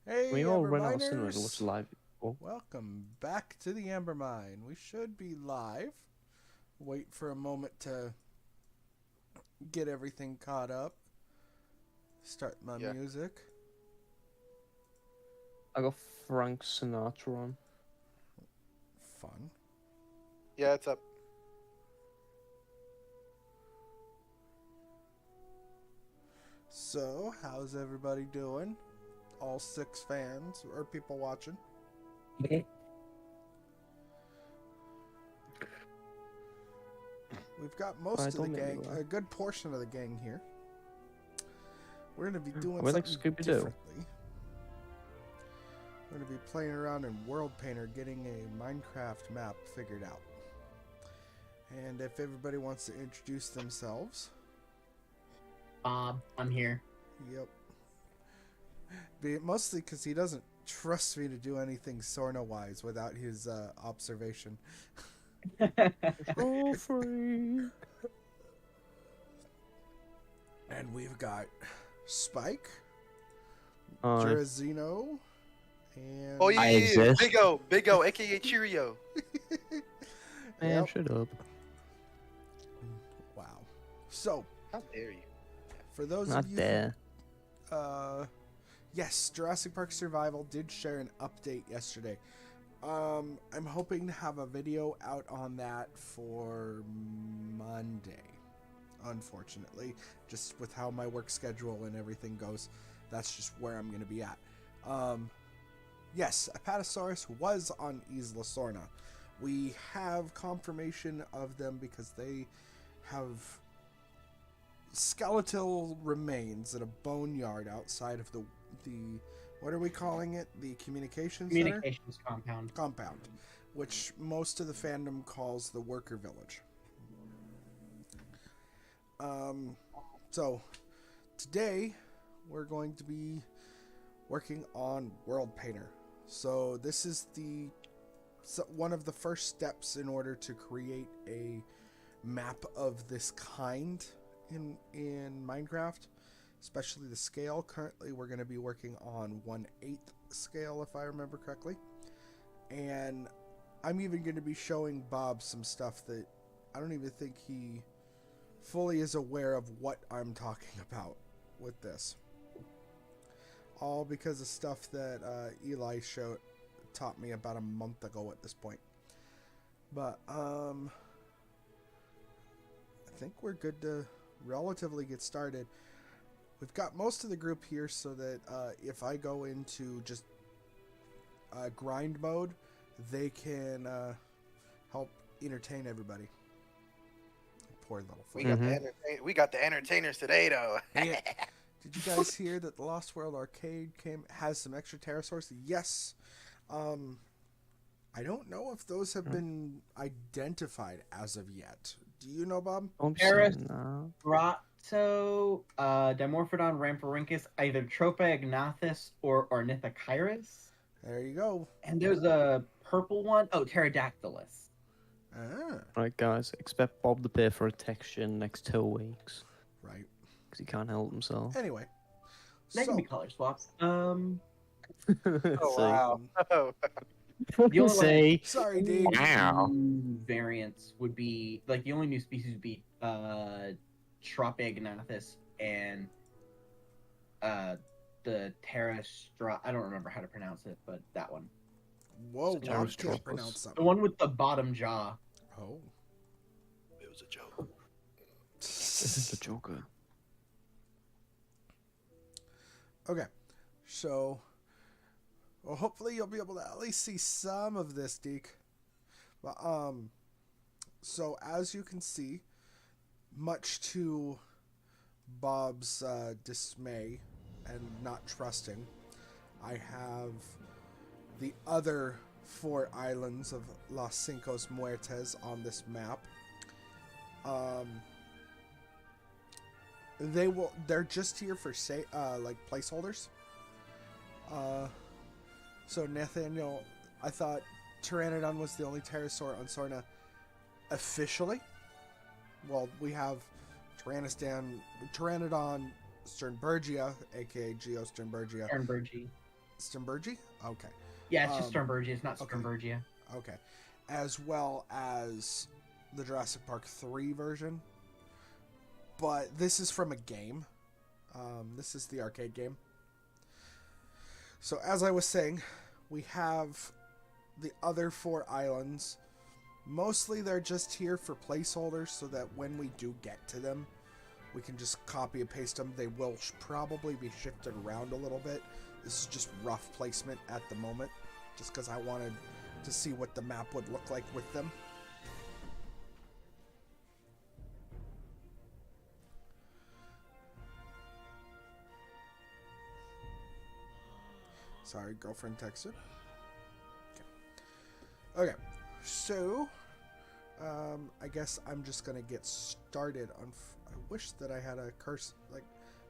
Hey, We all Amber run out of cinema to watch Miners! live. Oh, Welcome back to the Amber Mine. We should be live. Wait for a moment to get everything caught up. Start my Yeah. music. I got Frank Sinatra on. Fun. Yeah, it's up. So, how's everybody doing? All 6 fans or people watching? We've got most of the don't make me gang, laugh. a good portion of the gang here. We're going to be doing We're like something Scooby-Doo. differently. We're going to be playing around in World Painter getting a Minecraft map figured out. And if everybody wants to introduce themselves. Bob, I'm here. Yep. Mostly because he doesn't trust me to do anything Sorna-wise without his observation. So free. And we've got Spike, Hi. Jerazino, and... Oh yeah, I yeah, yeah. exist. Big O, aka Cheerio. Man, Yep. shut up. Wow. So, How dare you? for those Not of you there. yes, Jurassic Park Survival did share an update yesterday. I'm hoping to have a video out on that for Monday. Unfortunately, just with how my work schedule and everything goes, that's just where I'm going to be at. Yes, Apatosaurus was on Isla Sorna. We have confirmation of them because they have skeletal remains at a boneyard outside of the what are we calling it? The communications center? Communications compound. Which most of the fandom calls the worker village. So today we're going to be working on World Painter. So this is one of the first steps in order to create a map of this kind in Minecraft, especially the scale. Currently we're going to be working on 1/8 scale, if I remember correctly. And I'm even going to be showing Bob some stuff that I don't even think he fully is aware of what I'm talking about with this. All because of stuff that Eli taught me about a month ago at this point. But I think we're good to relatively get started. We've got most of the group here so that if I go into just grind mode, they can help entertain everybody. Poor little We fucker. got we got the entertainers today, though. Yeah. Did you guys hear that the Lost World Arcade has some extra pterosaurs? Yes. I don't know if those have been identified as of yet. Do you know, Bob? I'm Paris. saying that. Grotto, Dimorphodon ramparincus, either Tropaignathus or Ornithochirus. There you go. And there's a purple one. Oh, Pterodactylus. Ah, Right, guys, expect Bob to pay for a texture in the next 2 weeks. right. Because he can't help himself. Anyway. They can So, be color swaps. Oh See? wow. Oh. The only See? sorry, Dave. Wow. new variants would be like the only new species would be Tropaignathus and the Terrastra. I don't remember how to pronounce it, but that one. Whoa, Bob can't Pterosaurus. pronounce The something. one with the bottom jaw. Oh. It was a joke. This is the Joker. Okay. So, well, hopefully you'll be able to at least see some of this, Deke. But, so as you can see, much to Bob's dismay and not trusting, I have the other 4 islands of Los Cinco Muertes on this map. They're just here for like placeholders. So Nathaniel, I thought Pteranodon was the only pterosaur on Sorna officially. Well, we have Pteranodon Sternbergia, aka Geo Sternbergia. Sternbergia. Sternbergia? Okay. Yeah, it's just Sternbergia. It's not okay. Sternbergia. Okay. As well as the Jurassic Park 3 version. But this is from a game. This is the arcade game. So as I was saying, we have the other 4 islands. Mostly they're just here for placeholders so that when we do get to them, we can just copy and paste them. They will probably be shifted around a little bit. This is just rough placement at the moment, just because I wanted to see what the map would look like with them. Sorry, girlfriend texted. Okay, so I guess I'm just gonna get started on. I wish that I had a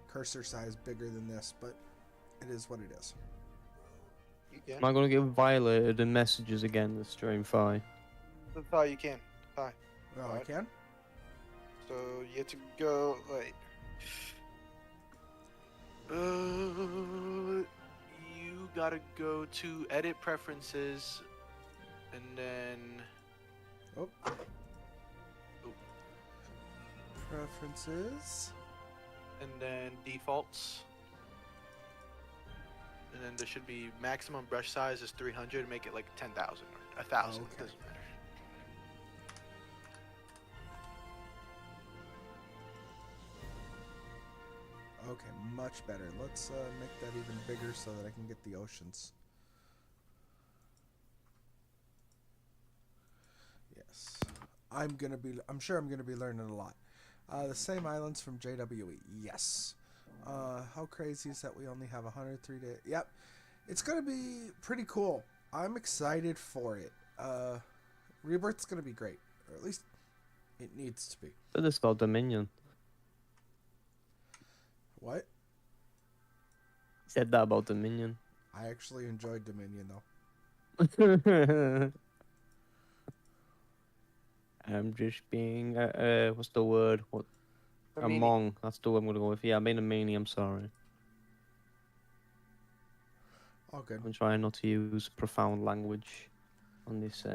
cursor size bigger than this, but it is what it is. Am I gonna get violated in messages again this stream? Fine. Oh, you can. Fine. Oh, I Alright. can. So you have to go. Wait. You gotta go to edit preferences, and then. Oh. Preferences. And then defaults. And then there should be maximum brush size is 300. Make it like 10,000 or 1,000. Okay. Doesn't matter. Okay, much better. Let's make that even bigger so that I can get the oceans. Yes. I'm sure I'm gonna be learning a lot. The same islands from JWE. Yes. How crazy is that we only have 103 days? Yep. It's gonna be pretty cool. I'm excited for it. Rebirth's gonna be great. Or at least it needs to be. But this about Dominion. What? Said that about Dominion. I actually enjoyed Dominion though. I'm just being what's the word? What? Among. That's the word I'm gonna go with. Yeah, I'm being a meanie. I'm sorry. All good. I'm trying not to use profound language on this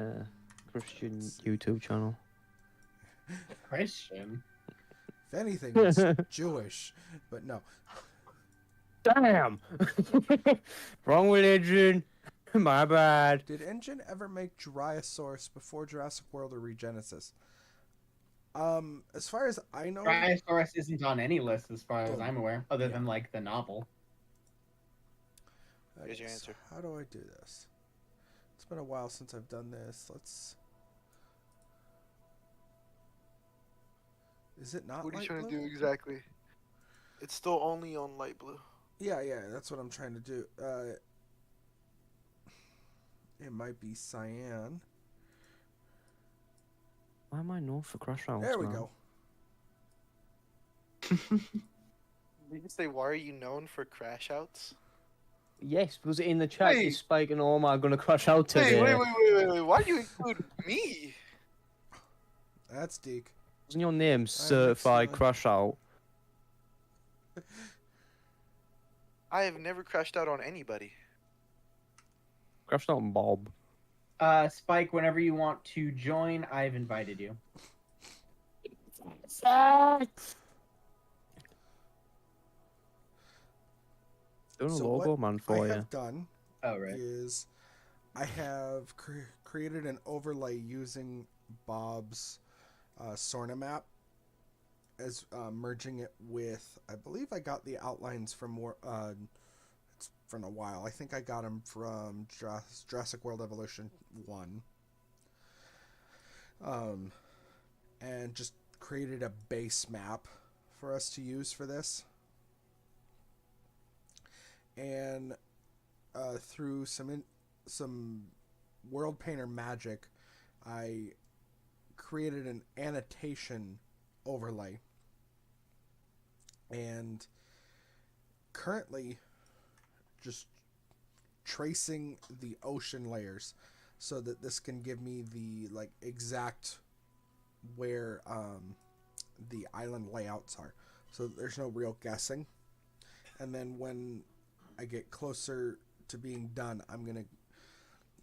Christian YouTube channel. Christian. If anything, it's Jewish, but no. Damn! Wrong religion. My bad. Did Engine ever make Dryosaurus before Jurassic World or Regenesis? As far as I know, Dryosaurus isn't on any list as far as I'm aware, other than like the novel. Here's your answer. How do I do this? It's been a while since I've done this. Is it not? What are you light trying blue? to do exactly? It's still only on light blue. Yeah, that's what I'm trying to do. It might be cyan. Why am I known for crash rounds? There we man? go. Did you say why are you known for crash outs? Yes, because in the chat Wait. he's spiking. Oh my, gonna crash out today. Hey, wait. Why do you include me? That's Deke. Wasn't your name certified excellent. crash out? I have never crashed out on anybody. Crashed out on Bob. Spike, whenever you want to join, I've invited you. Doing a So logo what man I for you. have done Oh, right. is I have created an overlay using Bob's Sorna map as merging it with, I believe I got the outlines from it's from a while. I think I got them from Jurassic World Evolution 1. And just created a base map for us to use for this. And through some World Painter magic, I created an annotation overlay. And currently just tracing the ocean layers so that this can give me the exact where the island layouts are, so that there's no real guessing. and then when I get closer to being done,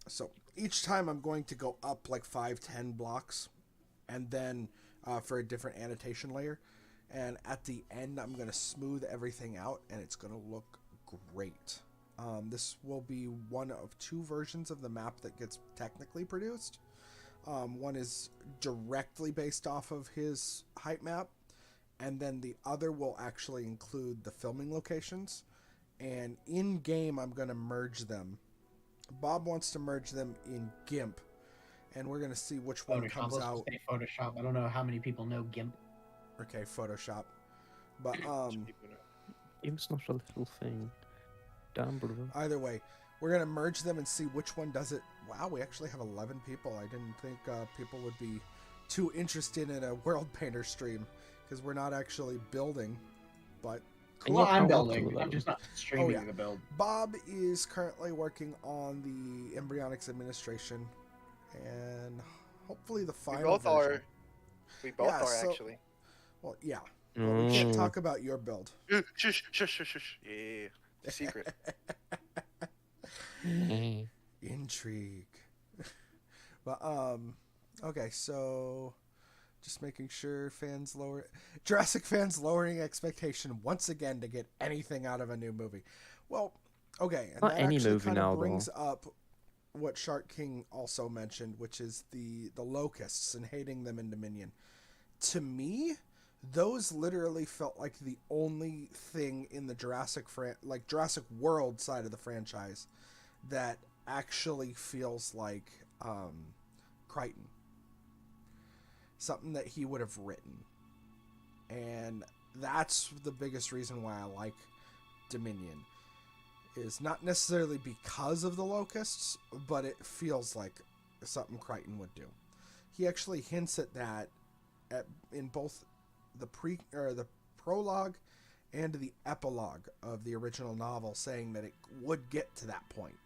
so each time I'm going to go up like 5-10 blocks, and then for a different annotation layer, and at the end I'm going to smooth everything out, and it's going to look great. This will be one of 2 versions of the map that gets technically produced. One is directly based off of his height map, and then the other will actually include the filming locations. And in game, I'm going to merge them. Bob wants to merge them in GIMP, and we're going to see which one Photoshop. comes Let's out. just say Photoshop. I don't know how many people know GIMP. Okay, Photoshop. But It's not a little thing. Damn, brother. either way, we're going to merge them and see which one does it. Wow, we actually have 11 people. I didn't think people would be too interested in a World Painter stream, because we're not actually building, but And Well, you I'm can't walk building. through I'm that. just not streaming yeah. the build. Bob is currently working on the embryonics administration, and hopefully the We final both version. are. We both Yeah, are so- actually. Well, yeah. But we can't Mm. talk about your build. Shush, shush, shush, shush. Yeah. Secret. Intrigue. But okay, so just making sure Jurassic fans lowering expectation once again to get anything out of a new movie. Well, okay, and Not that any actually movie kind now, of brings though. up what Shark King also mentioned, which is the locusts and hating them in Dominion. To me, those literally felt like the only thing in the Jurassic World side of the franchise that actually feels like Crichton. Something that he would have written. And that's the biggest reason why I like Dominion. Is not necessarily because of the locusts, but it feels like something Crichton would do. He actually hints at that in both the prologue and the epilogue of the original novel, saying that it would get to that point.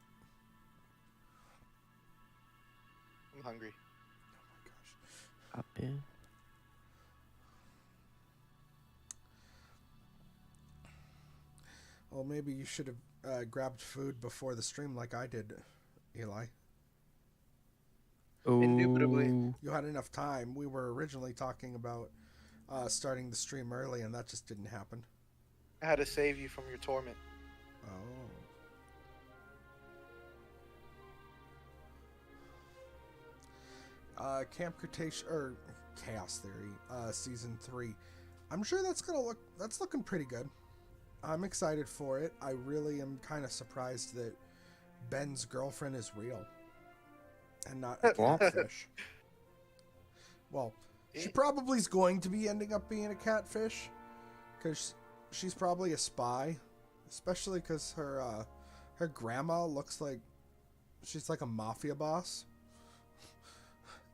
I'm hungry. Oh my gosh. Up here. Well, maybe you should have grabbed food before the stream like I did, Eli. Indubitably. Ooh. You had enough time. We were originally talking about starting the stream early, and that just didn't happen. I had to save you from your torment. Oh. Camp Cretaceous or Chaos Theory, season 3. I'm sure that's looking pretty good. I'm excited for it. I really am kind of surprised that Ben's girlfriend is real and not a What? catfish. Well, she probably is going to be ending up being a catfish, because she's probably a spy, especially because her grandma looks like she's like a mafia boss.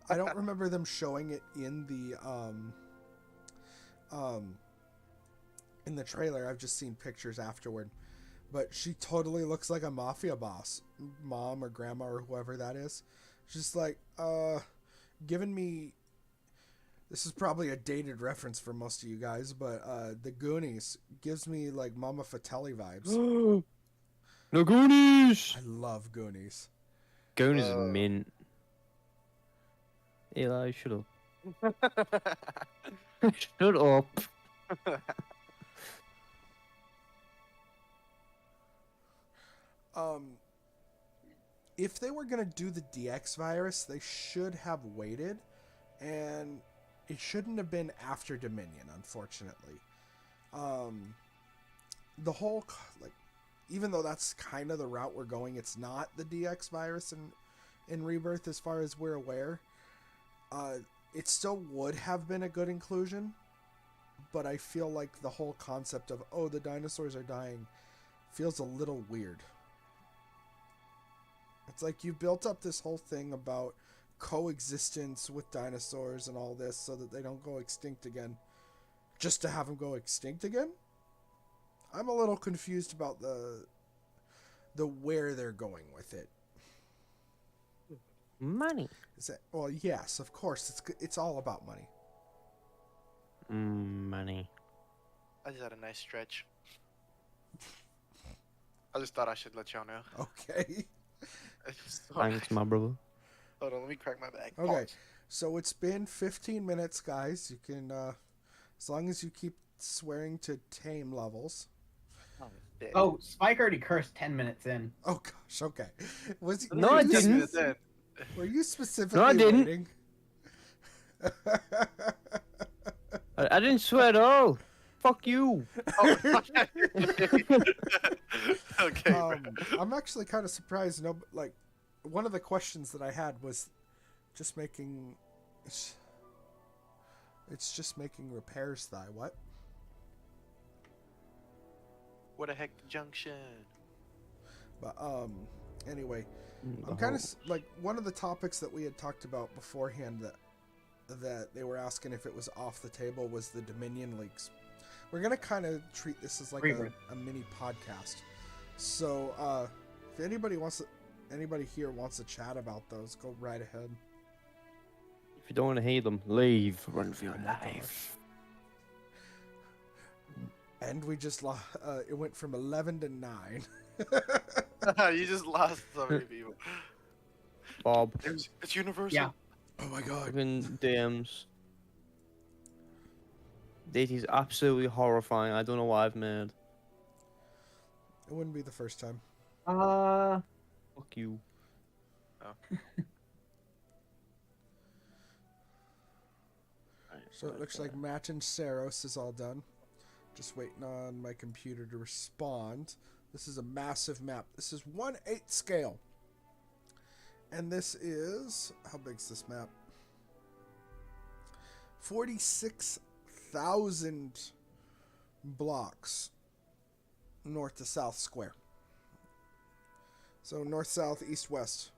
I don't remember them showing it in the trailer. I've just seen pictures afterward, but she totally looks like a mafia boss, mom or grandma or whoever that is. She's like, giving me. This is probably a dated reference for most of you guys, but the Goonies gives me like Mama Fratelli vibes. No Goonies! I love Goonies. Goonies is mint. Eli, shut up. Shut up. If they were gonna do the DX virus, they should have waited, and it shouldn't have been after Dominion, unfortunately. The whole, like, even though that's kind of the route we're going, it's not the DX virus in Rebirth as far as we're aware. It still would have been a good inclusion, but I feel like the whole concept of, oh, the dinosaurs are dying, feels a little weird. It's like you built up this whole thing about coexistence with dinosaurs and all this so that they don't go extinct again, just to have them go extinct again? I'm a little confused about the where they're going with it. Money. Is that, well, yes, of course, it's all about money. Money. I just had a nice stretch. I just thought I should let y'all know. Okay. Thanks, my brother. Hold on, let me crack my bag. Okay. Pause. So it's been 15 minutes, guys. You can, as long as you keep swearing to tame levels. Yeah. Oh, Spike already cursed 10 minutes in. Oh gosh. Okay. Was No, I you didn't. spec- Were you specifically No, I didn't. waiting? I didn't swear at all. Fuck you. Oh, okay. Bro. I'm actually kind of surprised. No, like, one of the questions that I had was just making. It's just making repairs. What? What a heck junction. But anyway, I'm kind of like one of the topics that we had talked about beforehand that they were asking if it was off the table was the Dominion leaks. We're gonna kind of treat this as like a mini podcast. So if anybody here wants to chat about those, go right ahead. If you don't want to hear them, leave. Run for your life. And we just lost. It went from 11 to 9. You just lost so many people. Bob. It's universal. Yeah. Oh my god. Even DMs. This is absolutely horrifying. I don't know what I've made. It wouldn't be the first time. Fuck you. Oh. So it looks like Matt and Saros is all done. Just waiting on my computer to respond. This is a massive map. This is 1/8 scale. And this is... How big's this map? 46,000 blocks. North to south square. So north, south, east, west.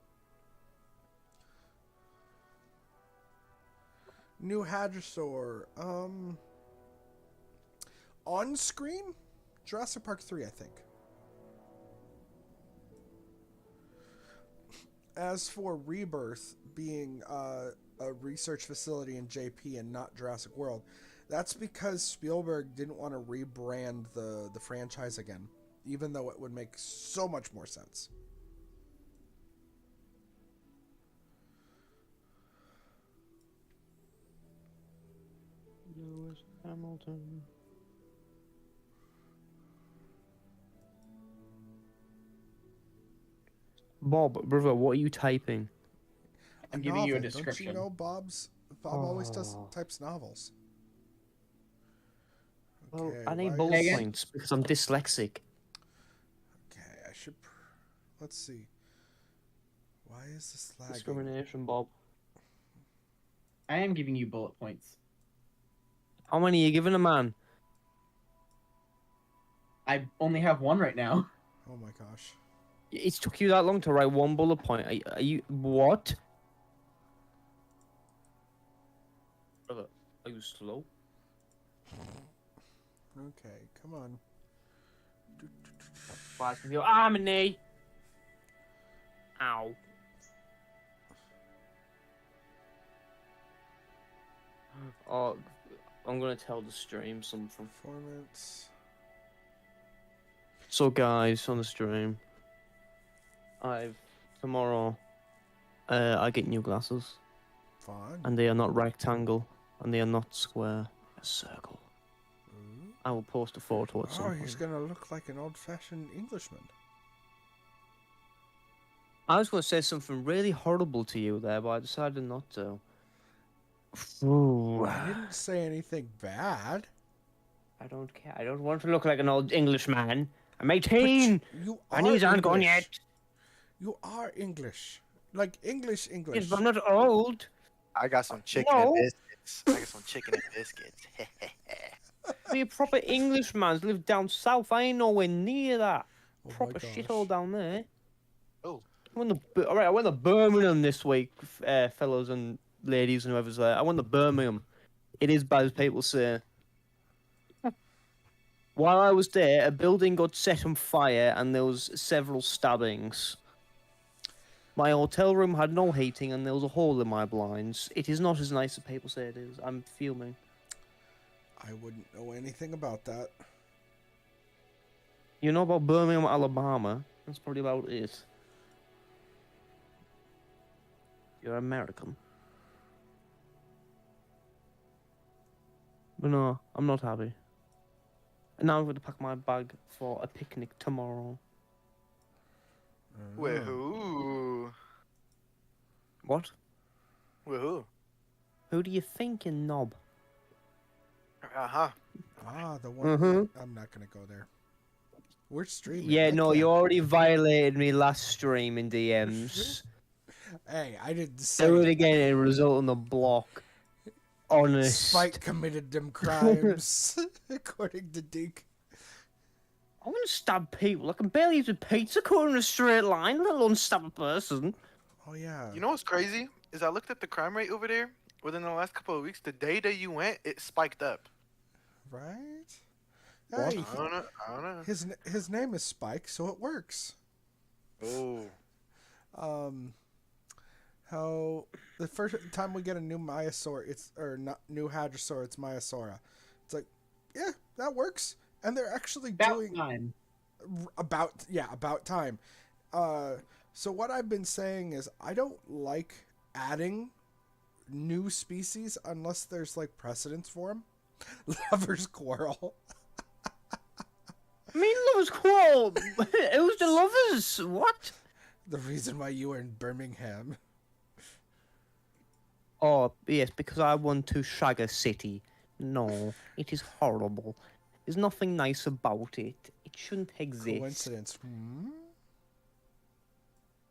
New Hadrosaur. On screen? Jurassic Park 3, I think. As for Rebirth being a research facility in JP and not Jurassic World, that's because Spielberg didn't want to rebrand the franchise again, even though it would make so much more sense. Lewis Hamilton. Bob, brother, what are you typing? I'm giving you a Novel. description. Don't you know Bob always Oh. types novels? Well, Okay, I need why bullet is- points because I'm dyslexic. Okay, I should. Let's see. Why is this lagging? Discrimination, Bob. I am giving you bullet points. How many are you giving a man? I only have one right now. Oh my gosh. It's took you that long to write one bullet point. Are you what? Brother, are you slow? Okay, come on. Flies from your arm and knee. Ow. Oh, I'm gonna tell the stream something. Performance. So guys, on the stream, tomorrow, I get new glasses, Fun. and they are not rectangle, and they are not square, a circle. Ooh. I will post a photo at some Oh, point. he's gonna look like an old-fashioned Englishman. I was going to say something really horrible to you there, but I decided not to. Ooh. I didn't say anything bad. I don't care. I don't want to look like an old Englishman. I'm 18. You My are knees aren't gone English. yet. You are English. Like English. Yes, but I'm not old. I got some chicken No. and biscuits. I got some chicken and biscuits. Be a proper Englishman. Live down south. I ain't nowhere near that. Oh my Proper gosh. shithole down there. Oh. I went to Birmingham this week, fellows and ladies and whoever's there. I went to Birmingham. It is bad as people say. While I was there, a building got set on fire and there was several stabbings. My hotel room had no heating and there was a hole in my blinds. It is not as nice as people say it is. I'm fuming. I wouldn't know anything about that. You know about Birmingham, Alabama? That's probably about it. You're American. But no, I'm not happy. And now I'm going to pack my bag for a picnic tomorrow. With who? What? With who? Who do you think, you knob? Uh-huh. Ah, the one. I'm not gonna go there. We're streaming. Yeah, I no, can't. you already violated me last stream in DMs. Hey, I didn't say. Do it again and result in the block. Honest. Spike committed them crimes, according to Deke. I'm gonna stab people. I can barely use a pizza cutter in a straight line, let alone stab a person. Oh yeah. You know what's crazy? Is I looked at the crime rate over there. Within the last couple of weeks, the day that you went, it spiked up. Right? What? Hey, I don't know. his name is Spike, so it works. Oh. How the first time we get a new Myosaur, or not new Hadrosaur, it's Myosaura. It's like, yeah, that works, and they're actually doing time. about time. So what I've been saying is I don't like adding new species unless there's like precedence for them. Lover's quarrel. I mean, lovers quarrel. It was the lovers. What? The reason why you were in Birmingham. Oh, yes, because I want to shag a city. No, it is horrible. There's nothing nice about it. It shouldn't exist. Coincidence. Hmm?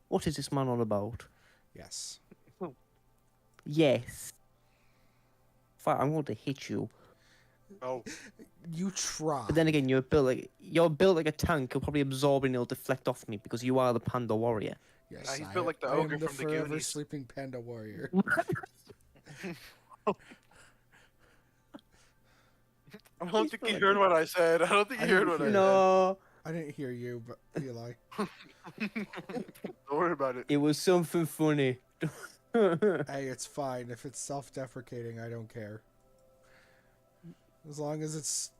What is this man on about? Yes. Yes. Fine, I'm going to hit you. Oh. You try. But then again, you're built like a tank. You'll probably absorb and it'll deflect off me because you are the panda warrior. Yes, He's built like the I ogre am the from the forever Goonies. sleeping panda warrior. I don't think you heard what I said. I don't think you heard what I No, I didn't hear you, but Eli. said. Don't worry about it. it was something funny. Hey, it's fine. If it's self-deprecating, I don't care. As long as it's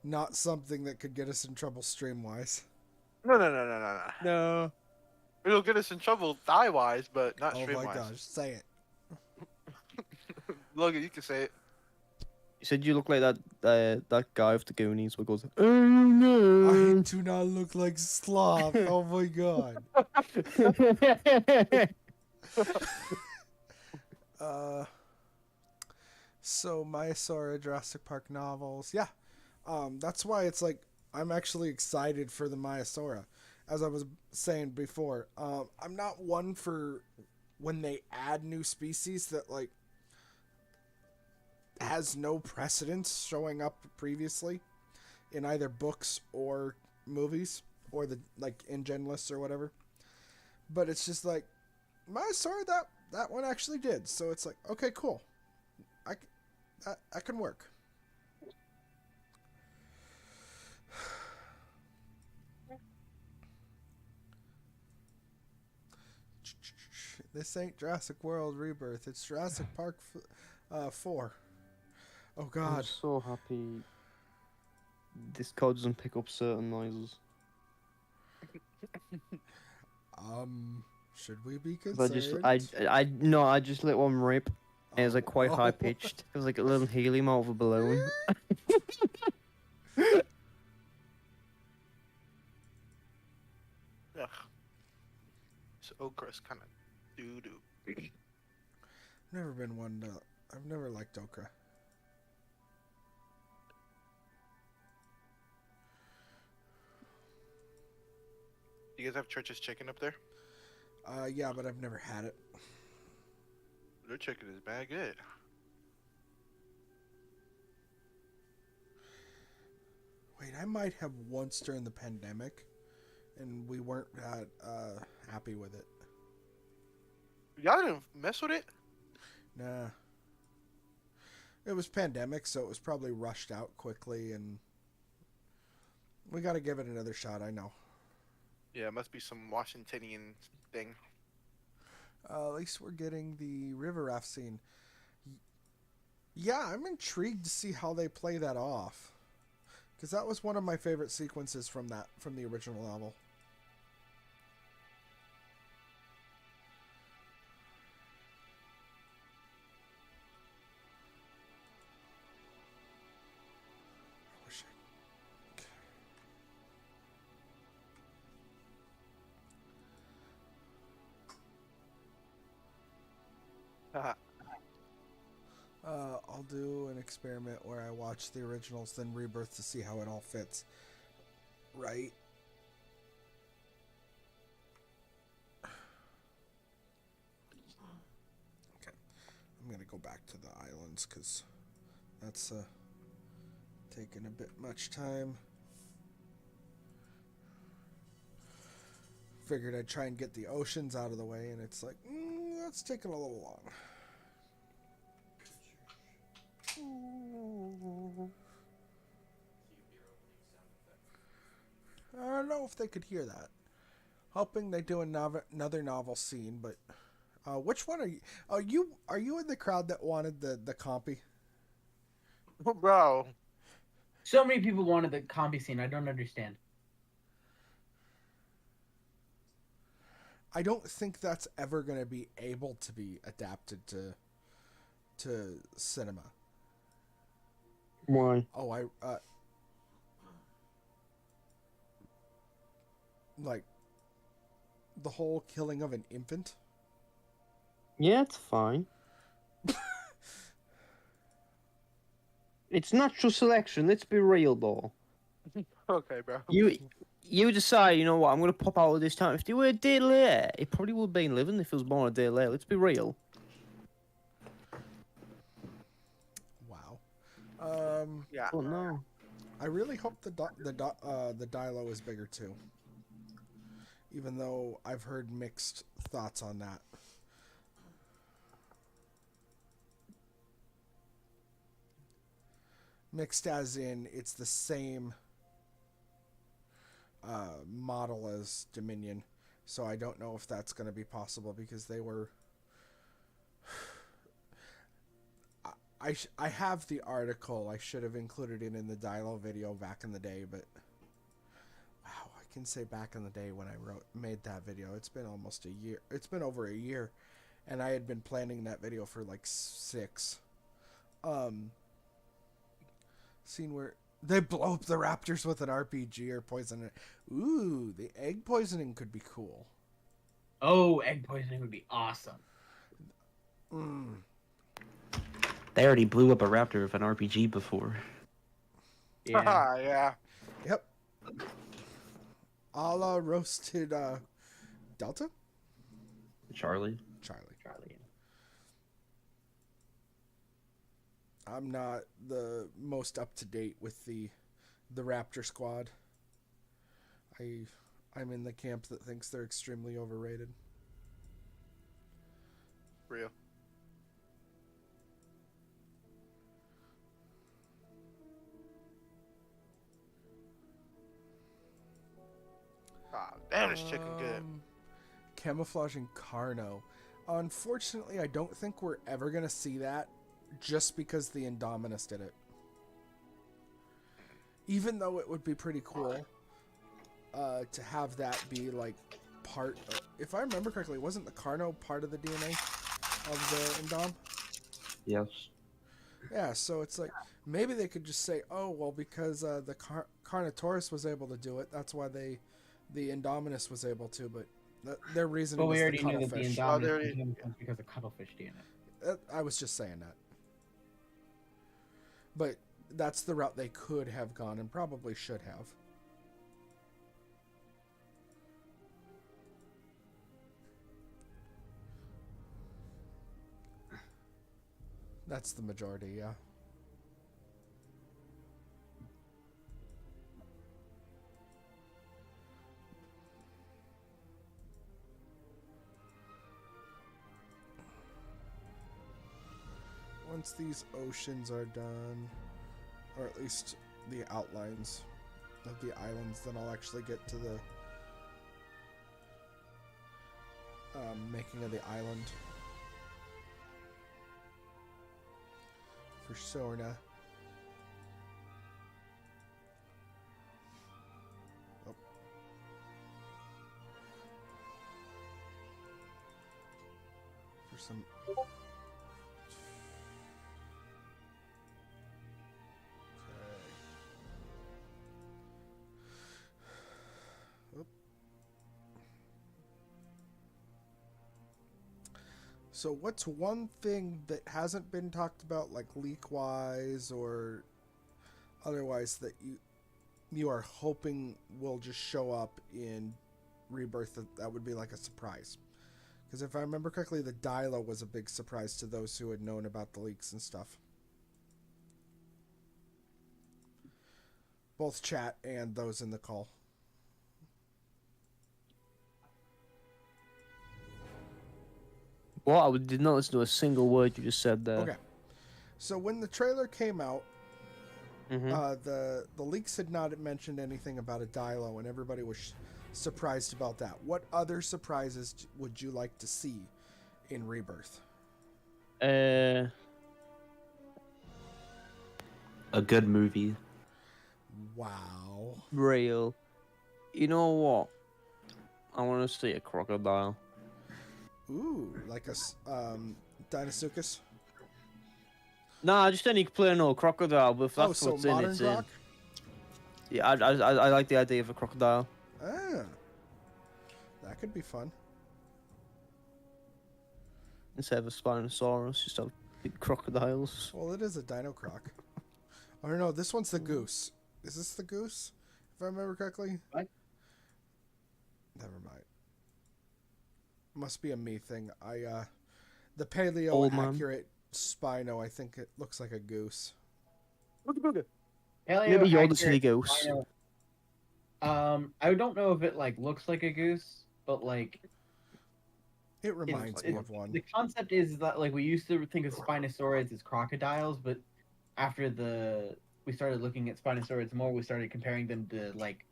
not something that could get us in trouble stream-wise. No. No. It'll get us in trouble die-wise, but not Oh stream-wise. my gosh, say it. Logan, you can say it. You said you look like that guy of the Goonies who goes, oh I no. do not look like Sloth. Oh my god. So Myosaura Jurassic Park novels, yeah. That's why it's like I'm actually excited for the Myosaura. As I was saying before, I'm not one for when they add new species that like has no precedence showing up previously in either books or movies or the like InGen lists or whatever. But it's just like Myosaura, that one actually did. So it's like, okay, cool. That can work. This ain't Jurassic World Rebirth. It's Jurassic Park 4. Oh I'm god. so happy this code doesn't pick up certain noises. Should we be 'Cause concerned? I just let one rip. And it was like quite Oh. high pitched. It was like a little helium out of a balloon. Ugh. This okra's kind of doo-doo. Never been one to... I've never liked okra. You guys have Church's chicken up there? Yeah, but I've never had it. Their chicken is bad good. Wait, I might have once during the pandemic, and we weren't happy with it. Y'all didn't mess with it? Nah. It was pandemic, so it was probably rushed out quickly, and we got to give it another shot, I know. Yeah, it must be some Washingtonian thing. At least we're getting the river raft scene. Yeah, I'm intrigued to see how they play that off. Because that was one of my favorite sequences from the original novel. I wish Haha. I'll do an experiment where I watch the originals, then Rebirth to see how it all fits. Right? Okay. I'm going to go back to the islands because that's taking a bit much time. Figured I'd try and get the oceans out of the way, and it's like, that's taking a little long. I don't know if they could hear that. Hoping they do another novel scene, but which one are you? Are you in the crowd that wanted the compy? Bro. So many people wanted the combi scene. I don't understand. I don't think that's ever going to be able to be adapted to cinema. Why? Oh, like the whole killing of an infant. Yeah, it's fine. It's natural selection. Let's be real, though. Okay, bro. You decide. You know what? I'm gonna pop out at this time. If they were a day later, it probably would have been living if it was born a day later. Let's be real. Wow. Yeah. But no. I really hope the Dilo is bigger too. Even though I've heard mixed thoughts on that. Mixed as in it's the same model as Dominion. So I don't know if that's going to be possible because they were... I have the article. I should have included it in the Dilo video back in the day, but... Wow, I can say back in the day when I made that video. It's been almost a year. It's been over a year. And I had been planning that video for like 6. Scene where they blow up the raptors with an RPG or poison it. Ooh, the egg poisoning could be cool. Oh, egg poisoning would be awesome. They already blew up a raptor with an RPG before. Yeah. Yeah. Yep. A la roasted Delta? Charlie. Charlie. Charlie. I'm not the most up to date with the Raptor squad. I'm in the camp that thinks they're extremely overrated. Real. Ah, damn, this chicken good. Camouflaging Carno. Unfortunately, I don't think we're ever going to see that just because the Indominus did it. Even though it would be pretty cool to have that be like part of, if I remember correctly, wasn't the Carno part of the DNA of the Indom? Yes. Yeah, so it's like maybe they could just say, oh, well, because the Carnotaurus was able to do it, that's why the Indominus was able to, but their reasoning But we was already the knew that the cuttlefish. Indominus comes because of cuttlefish DNA. I was just saying that. But that's the route they could have gone and probably should have. That's the majority, yeah. Once these oceans are done, or at least the outlines of the islands, then I'll actually get to the making of the island for Sorna. some. Okay. So what's one thing that hasn't been talked about, like leak-wise or otherwise, that you are hoping will just show up in Rebirth that would be like a surprise? Because if I remember correctly, the Dilo was a big surprise to those who had known about the leaks and stuff. Both chat and those in the call. Well, I did not listen to a single word you just said there. Okay. So when the trailer came out, Mm-hmm. the leaks had not mentioned anything about a Dilo, and everybody was surprised about that. What other surprises would you like to see in Rebirth? A good movie. Wow. Real. You know what? I want to see a crocodile. Ooh, like a Dinosuchus? Nah, just any plain old crocodile, but if that's so what's in modern it's Croc? in. Yeah, I like the idea of a crocodile. Ah, that could be fun. Instead of a Spinosaurus, just have big crocodiles. Well, it is a Dino Croc. Or no, this one's the goose. Is this the goose? If I remember correctly? What? Never mind. Must be a me thing. The paleo Old man. accurate Spino, I think it looks like a goose. Maybe you're the silly goose. I don't know if it like looks like a goose, but like It reminds me of one. the concept is that like we used to think of Spinosaurids as crocodiles, but after we started looking at Spinosaurids more, we started comparing them to like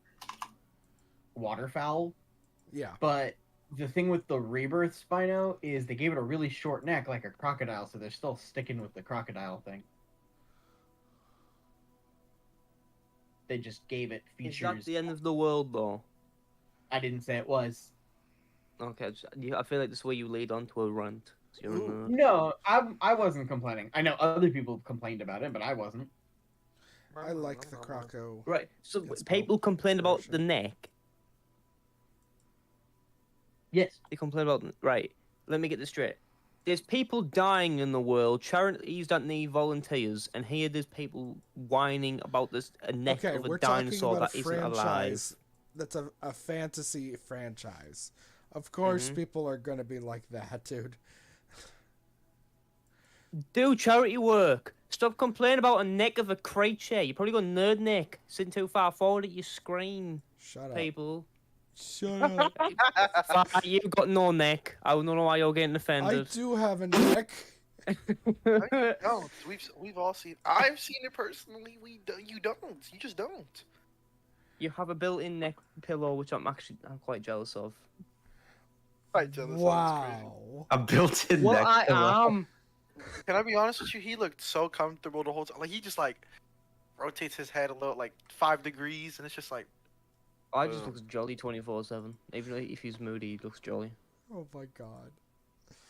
waterfowl. Yeah. But the thing with the Rebirth Spino is they gave it a really short neck like a crocodile, so they're still sticking with the crocodile thing. They just gave it Is features. that the end of the world, though? I didn't say it was. Okay, I feel like this is where you lead on to a rant. So you're Ooh. in No, I wasn't complaining. I know other people complained about it, but I wasn't. I like the Croco. Right, so It's people about complain about version. the neck. Yes. They complain about... Right, let me get this straight. There's people dying in the world, charities that need volunteers, and here there's people whining about a neck Okay, of a we're dinosaur talking about that a isn't alive. franchise that's a fantasy franchise. Of course, Mhm. people are going to be like that, dude. Do charity work. Stop complaining about a neck of a crate chair. You probably got nerd neck sitting too far forward at your screen, Shut up. people. Shut up. Fine, you've got no neck. I don't know why you're getting I offended. do have a neck. No, we've all seen. I've seen it personally. You don't. You just don't. You have a built-in neck pillow, which I'm quite jealous of. Right, Joe, that sounds Wow. A built-in Well, neck I pillow. am. crazy. Can I be honest with you? He looked so comfortable the whole time. Like he just like rotates his head a little, like 5 degrees, and it's just like. I just looks jolly 24/7. Even if he's moody, he looks jolly. Oh my god.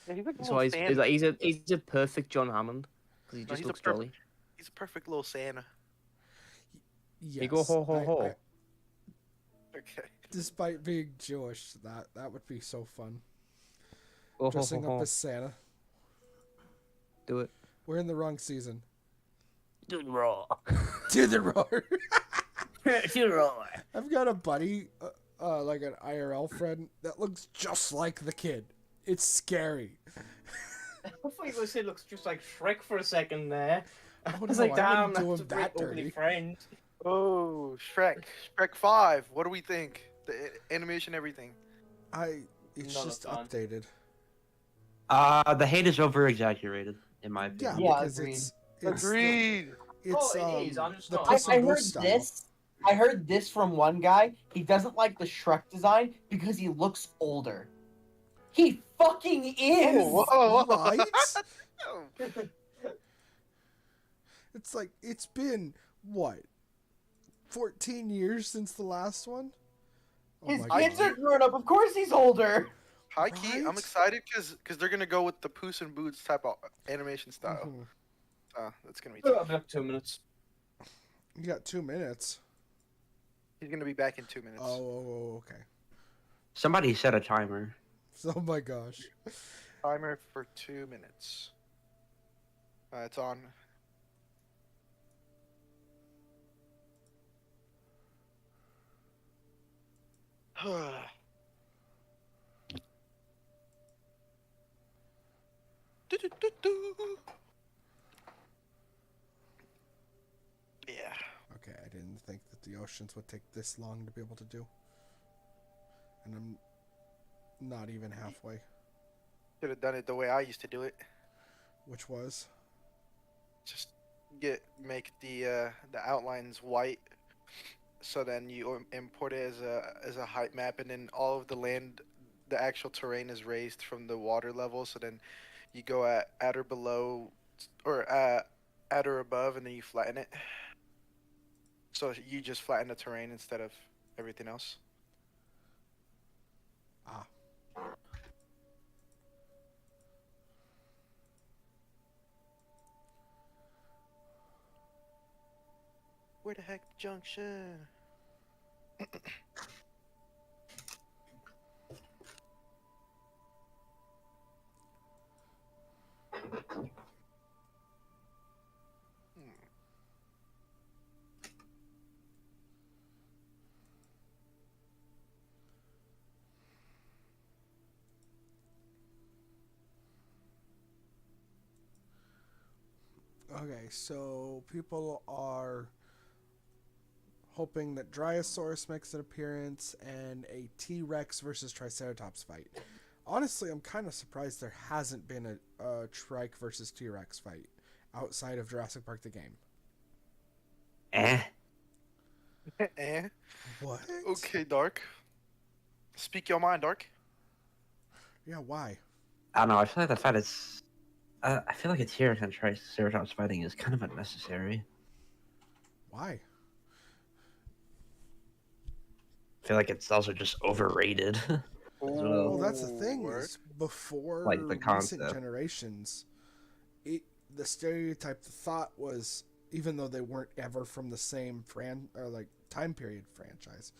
Yeah, he's like a That's little why Santa. he's a perfect John Hammond because he No, just he's a looks perfect- jolly. He's a perfect little Santa. Yes. You go ho ho ho. Okay. Despite being Jewish, that would be so fun. Ho, ho, Dressing ho, up ho. as Santa. Do it. We're in the wrong season. Do the raw. Do the roar. Do the raw. I've got a buddy, like an IRL friend, that looks just like the kid. It's scary. I thought you were going to say looks just like Shrek for a second there. Oh, I was no, like, I damn, wouldn't do that's him a great that opening dirty. friend. Oh, Shrek 5. What do we think? The animation, everything. It's None just of fun. updated. The hate is over-exaggerated, in my Yeah, opinion. Yeah, because agreed. it's Agreed. it's Oh, it is, I'm just the not- Puss in I Boots heard style. this. I heard this from one guy. He doesn't like the Shrek design because he looks older. He fucking is. Oh, whoa, whoa. Right? Oh. It's like it's been what 14 years since the last one. Oh His my kids God. are grown up. Of course he's older. High key, I'm Right? excited because they're gonna go with the Puss in Boots type of animation style. Mhm. That's gonna be Oh, tough. I've got 2 minutes. You got 2 minutes. He's gonna be back in 2 minutes. Okay. Somebody set a timer. Oh my gosh. Timer for 2 minutes. It's on. Yeah. Okay, I didn't think that the oceans would take this long to be able to do. And I'm not even halfway. Should have done it the way I used to do it. Which was? Just make the outlines white, so then you import it as a height map, and then all of the land, the actual terrain is raised from the water level. So then you go at or below, or at or above, and then you flatten it. So you just flatten the terrain instead of everything else. Ah. Where the heck, junction? Okay, so people are hoping that Dryosaurus makes an appearance and a T-Rex versus Triceratops fight. Honestly, I'm kind of surprised there hasn't been a Trike versus T-Rex fight outside of Jurassic Park the game. Eh. Eh? What? Okay, Dark. Speak your mind, Dark. Yeah, why? I don't know. I feel like the fight is. I feel like a T-Rex and Triceratops fighting is kind of unnecessary. Why? I feel like it's also just overrated. Well, well. that's the thing Word. is before Like the recent concept. generations, the stereotype, the thought was, even though they weren't ever from the same time period franchise,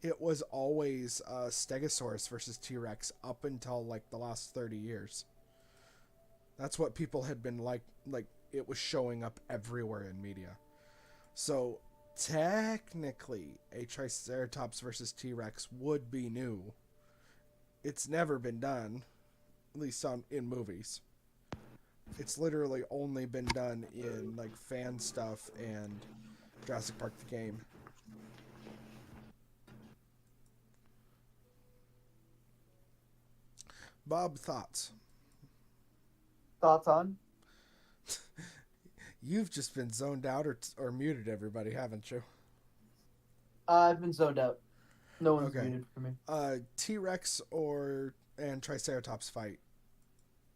it was always Stegosaurus versus T-Rex up until like the last 30 years. That's what people had been like it was showing up everywhere in media. So technically a Triceratops versus T-Rex would be new. It's never been done, at least in movies. It's literally only been done in like fan stuff and Jurassic Park the game. Bob, thoughts? Thoughts on? You've just been zoned out or muted everybody, haven't you? I've been zoned out. No one's Okay. muted for me. T-Rex and Triceratops fight.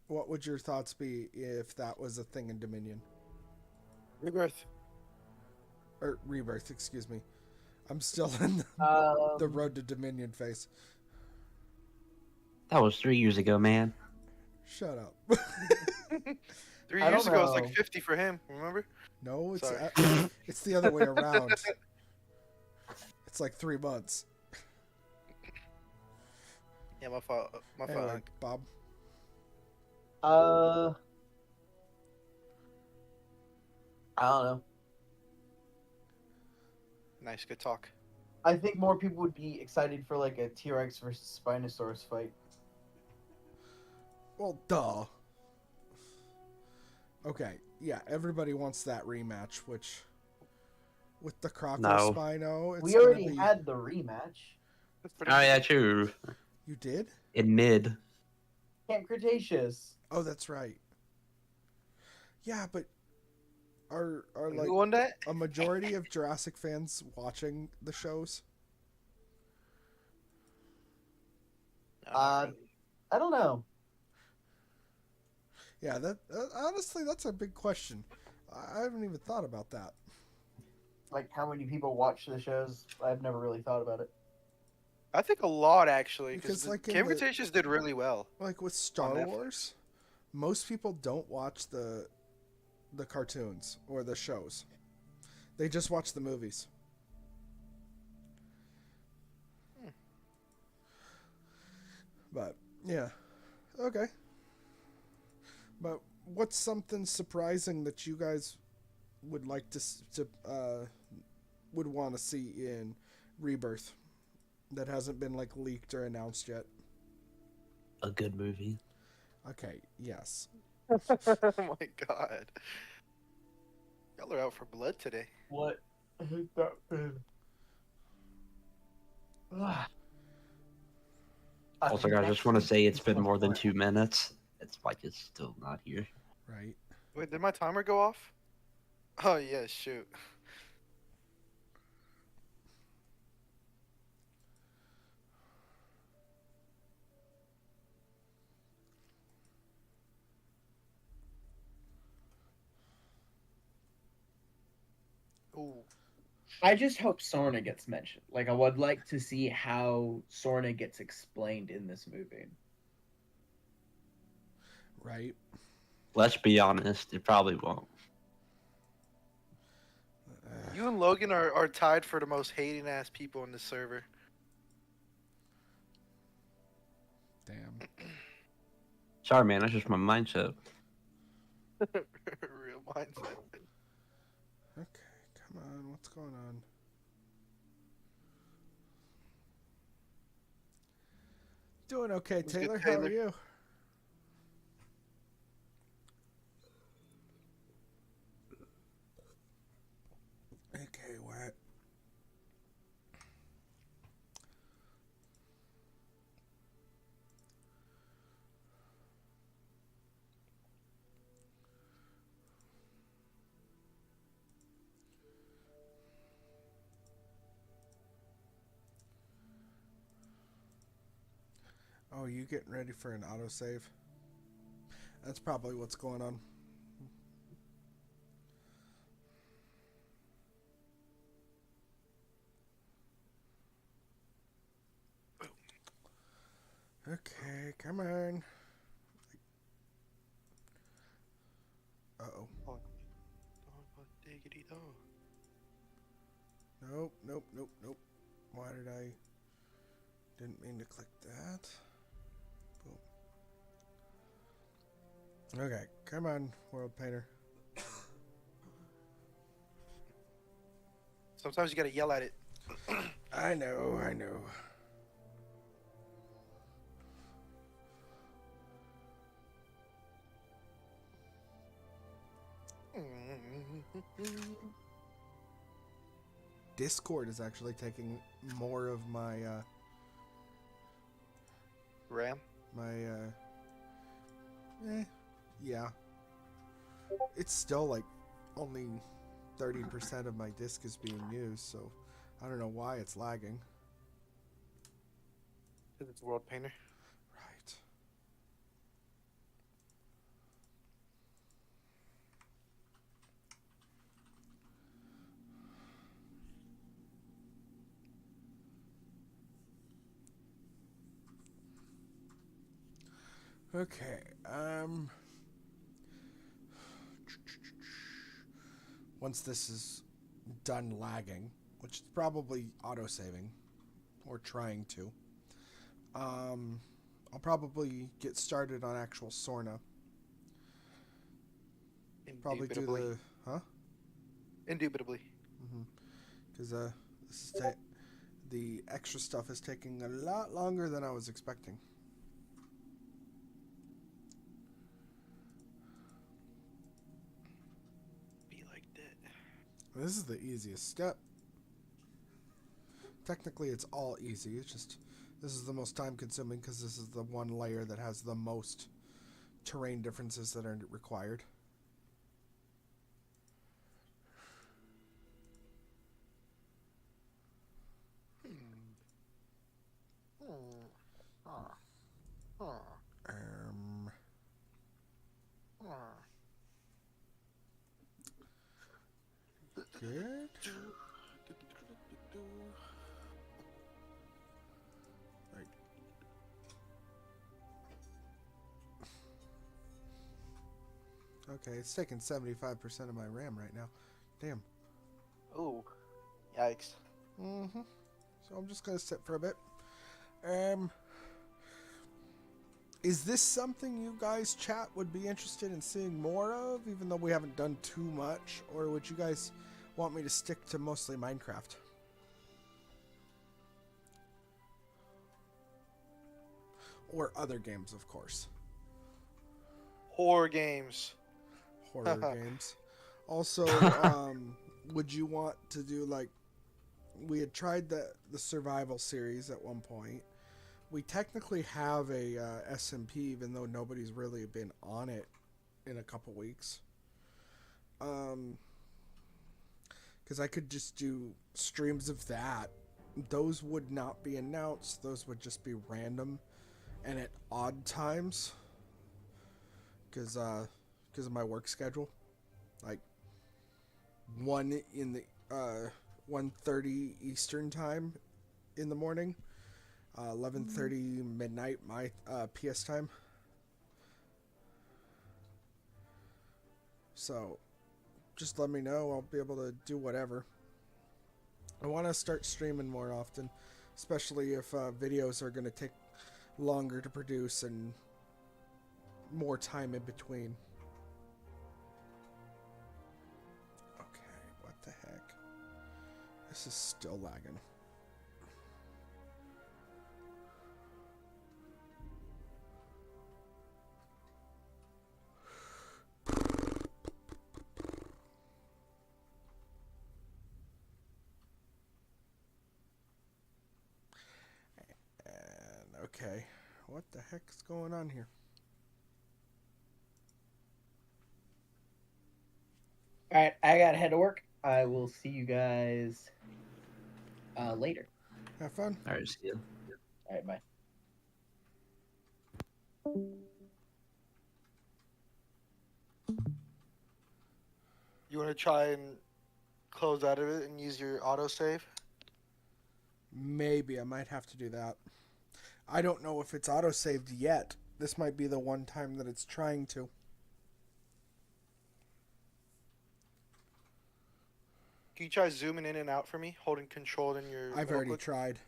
What would your thoughts be if that was a thing in Dominion? Rebirth. Or Rebirth, excuse me. I'm still in the Road to Dominion phase. That was 3 years ago, man. Shut up. 3 I years don't ago, it was know. like 50 for him. Remember? No, it's Sorry. it's the other way around. It's like 3 months. Yeah, my fault. My fault. Anyway, Bob. I don't know. Nice, good talk. I think more people would be excited for like a T-Rex versus Spinosaurus fight. Well, duh. Okay, yeah, everybody wants that rematch, which with the Croco No. Spino, it's We gonna already be... had the rematch. That's pretty Oh good. yeah, true. You did? In mid. Camp Cretaceous. Oh, that's right. Yeah, but are like Who won that? a majority of Jurassic fans watching the shows? I don't know. Yeah, that honestly, that's a big question. I haven't even thought about that. Like how many people watch the shows. I've never really thought about it. I think a lot actually, Because, because like, in Conversations did really well. like with Star Netflix. Wars, most people don't watch the cartoons or the shows. They just watch the movies. But yeah, okay. But what's something surprising that you guys would like would want to see in Rebirth that hasn't been like leaked or announced yet? A good movie. Okay, yes. Oh my god. Y'all are out for blood today. What? I hate that film. Also, guys, I just want to say it's been more than 2 minutes. It's like it's still not here. Right. Wait, did my timer go off? Oh yeah, shoot. Ooh. I just hope Sorna gets mentioned. Like, I would like to see how Sorna gets explained in this movie. Right. Let's be honest, it probably won't. You and Logan are tied for the most hating ass people in the server. Damn. Sorry, man, that's just my mindset. Real mindset. Okay, come on. What's going on? Doing okay, What's good, Taylor. How are Taylor? you? Okay, what? Oh, you getting ready for an autosave? That's probably what's going on. Okay, come on. Uh-oh. Oh, diggity dog. Nope, nope, nope, nope. Why did I... Didn't mean to click that. Boom. Okay, come on, World Painter. Sometimes you gotta yell at it. I know, I know. Discord is actually taking more of my, Ram? yeah. It's still like only 30% of my disk is being used, so I don't know why it's lagging. It's World Painter. Right. Okay, once this is done lagging, which is probably auto-saving, or trying to, I'll probably get started on actual Sorna. Probably do Indubitably. the... Huh? Indubitably. Because this is the extra stuff is taking a lot longer than I was expecting. Be like that. This is the easiest step. Technically, it's all easy. It's just this is the most time consuming because this is the one layer that has the most terrain differences that are required. Good. Okay, it's taking 75% of my RAM right now. Damn. Ooh, yikes. Mm-hmm. So I'm just gonna sit for a bit. Um, is this something you guys chat would be interested in seeing more of, even though we haven't done too much, or would you guys want me to stick to mostly Minecraft? Or other games, of course. Horror games. Horror games. Also, would you want to do like we had tried the survival series at one point. We technically have a SMP, even though nobody's really been on it in a couple weeks. Because I could just do streams of that. Those would not be announced. Those would just be random and at odd times. Because of my work schedule. Like 1:30 Eastern time in the morning, 11:30 midnight my PS time. So just let me know. I'll be able to do whatever. I want to start streaming more often, especially if videos are going to take longer to produce and more time in between. What the heck? This is still lagging. And okay, what the heck is going on here? All right, I gotta head to work. I will see you guys later. Have fun. All right, see you. All right, bye. You want to try and close out of it and use your autosave? Maybe I might have to do that. I don't know if it's autosaved yet. This might be the one time that it's trying to. Can you try zooming in and out for me, holding control in your I've middle already click? tried.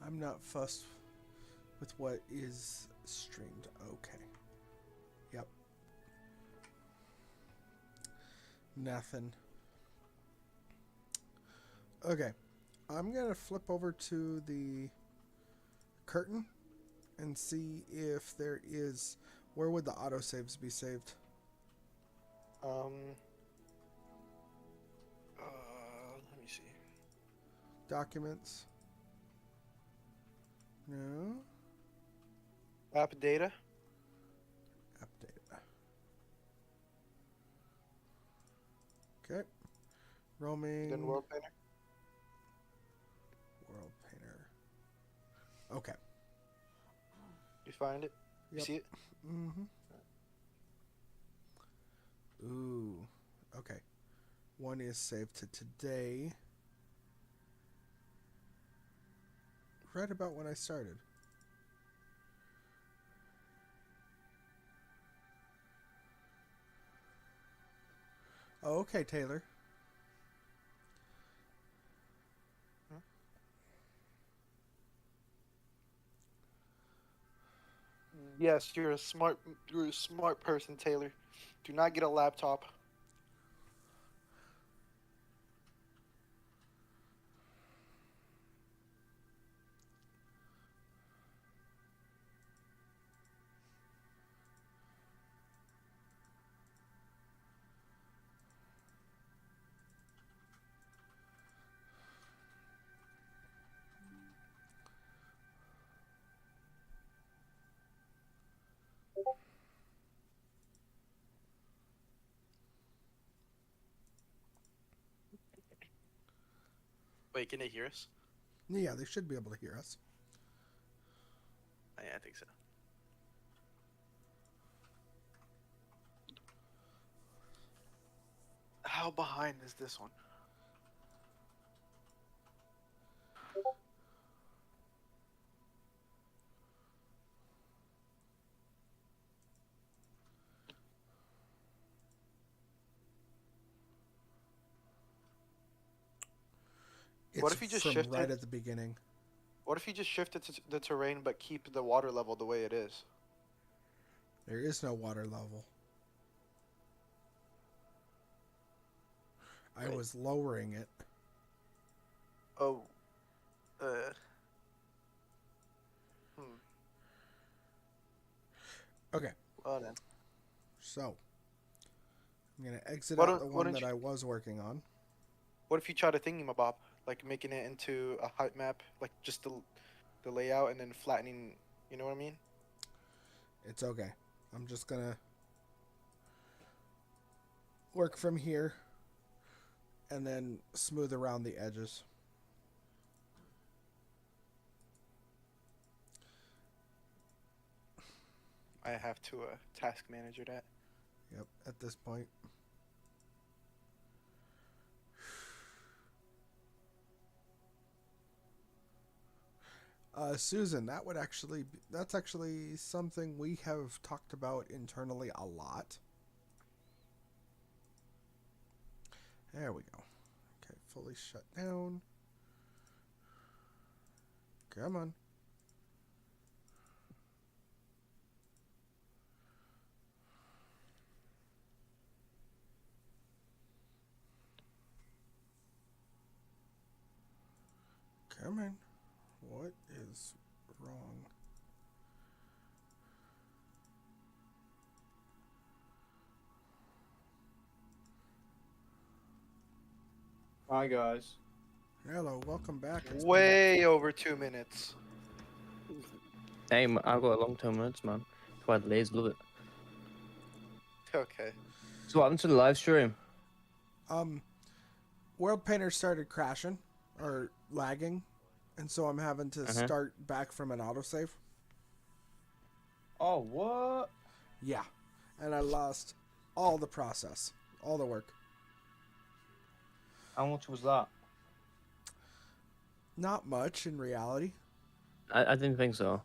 I'm not fussed with what is streamed. Okay. Yep. Nothing. Okay. I'm going to flip over to the curtain and see if there is... Where would the autosaves be saved? Let me see. Documents. No. App data. Update. Okay. Roaming. Then World Painter. World Painter. Okay. You find it? You Yep. see it? Mm-hmm. Ooh. Okay. One is saved to today. Right about when I started. Oh, okay, Taylor. Yes, you're a smart person, Taylor. Do not get a laptop. Wait, can they hear us? Yeah, they should be able to hear us. Yeah, I think so. How behind is this one? It's What if you just from shifted? right at the beginning. What if you just shifted to the terrain but keep the water level the way it is? There is no water level. I Right. was lowering it. Oh. Okay, Well then. so I'm gonna exit Why out don't- the why one don't that you- I was working on. What if you try to thingamabob, like making it into a height map, like just the layout and then flattening? You know what I mean? It's okay. I'm just gonna work from here and then smooth around the edges. I have to task manager that. Yep, at this point. Susan, that's actually something we have talked about internally a lot. There we go. Okay, fully shut down. Come on. Come on. What is wrong? Hi guys. Hello, welcome back. It's been Way over 2 minutes. Hey, I've got a long-term notes, man. That's why the ladies love it. Okay. So what happened to the live stream? World Painter started crashing or lagging, and so I'm having to start back from an autosave. Oh, what? Yeah, and I lost all the process, all the work. How much was that? Not much in reality. I didn't think so.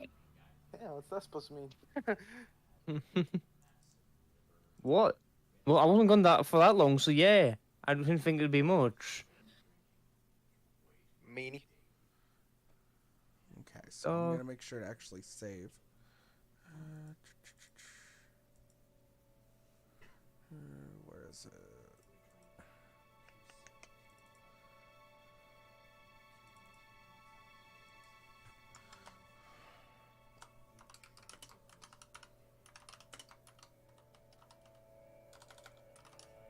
Yeah, what's that supposed to mean? What? Well, I wasn't gone that for that long, so yeah. I didn't think it'd be much. Meanie. Okay, so I'm gonna make sure to actually save. Where is it?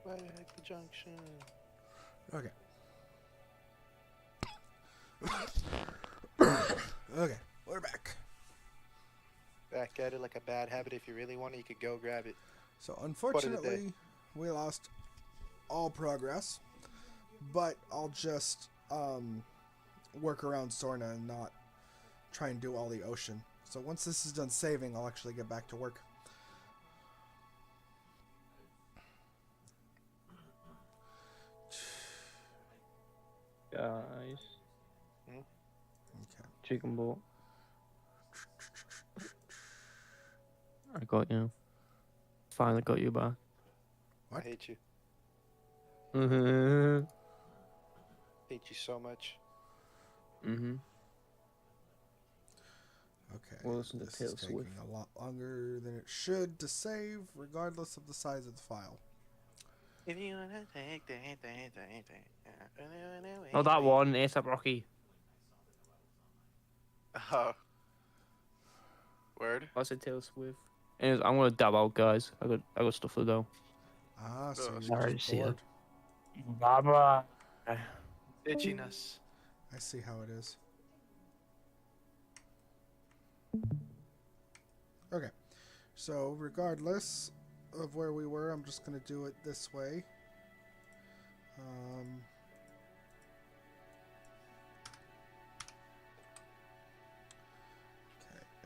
Right at the junction. Okay. Okay, we're back. Back at it like a bad habit. If you really want it, you could go grab it. So unfortunately, we lost all progress, but I'll just work around Sorna and not try and do all the ocean. So once this is done saving, I'll actually get back to work. Guys. Okay. Chicken ball. I got you. Finally got you back. I hate you. Mhm. Hate you so much. Mhm. Okay. We'll listen to This Taylor is taking Swift. a lot longer than it should to save, regardless of the size of the file. If you wanna take. Oh, that one, ASAP Rocky. Oh. Word. I said Taylor Swift. Anyways, I'm gonna dab out, guys. I got stuff to do. Ah, so Ugh. you're Alright, just see ya. bored. Bye bye. Itchiness. I see how it is. Okay, so regardless of where we were, I'm just gonna do it this way.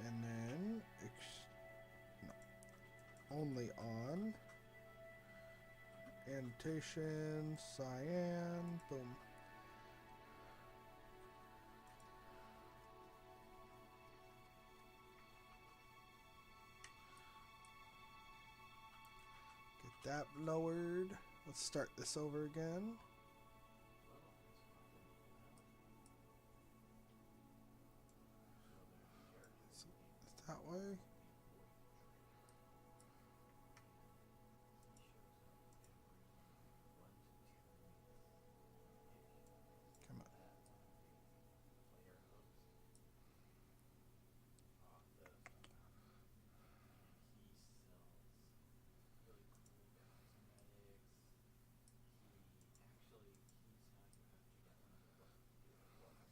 And then no, only on annotation, cyan, boom. Get that lowered. Let's start this over again. So that way. Come on.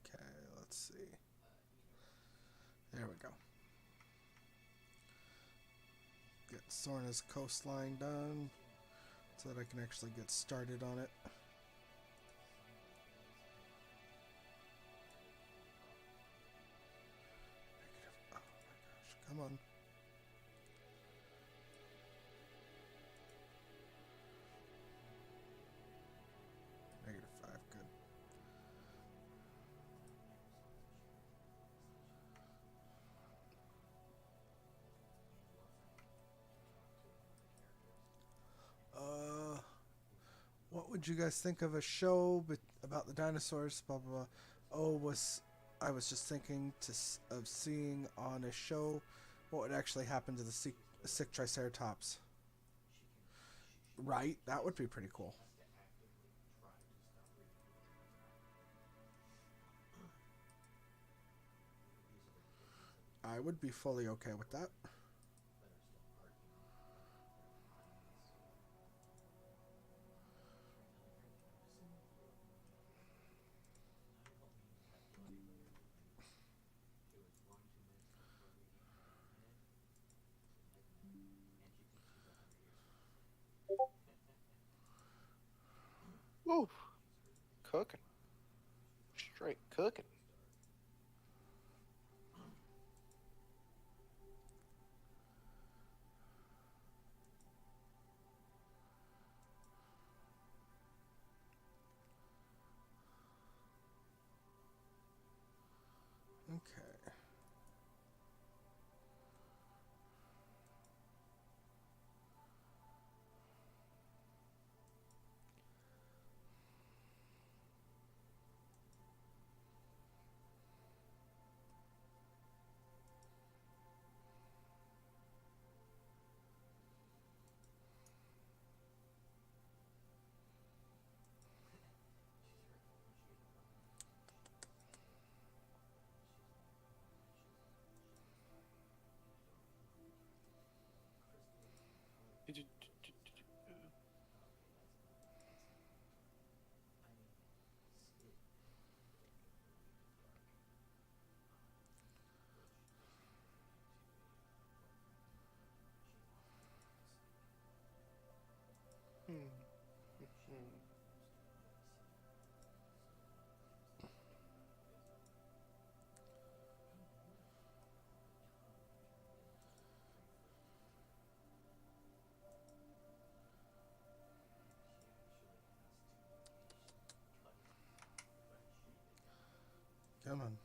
Okay, let's see. There we go. Get Sorna's coastline done so that I can actually get started on it. Negative. Oh my gosh, come on. -5, good. What would you guys think of a show about the dinosaurs? Blah blah blah. Oh, I was just thinking of seeing on a show what would actually happen to the sick Triceratops. Right, that would be pretty cool. I would be fully okay with that. Woo. Cooking. Straight cooking. Okay. Come on.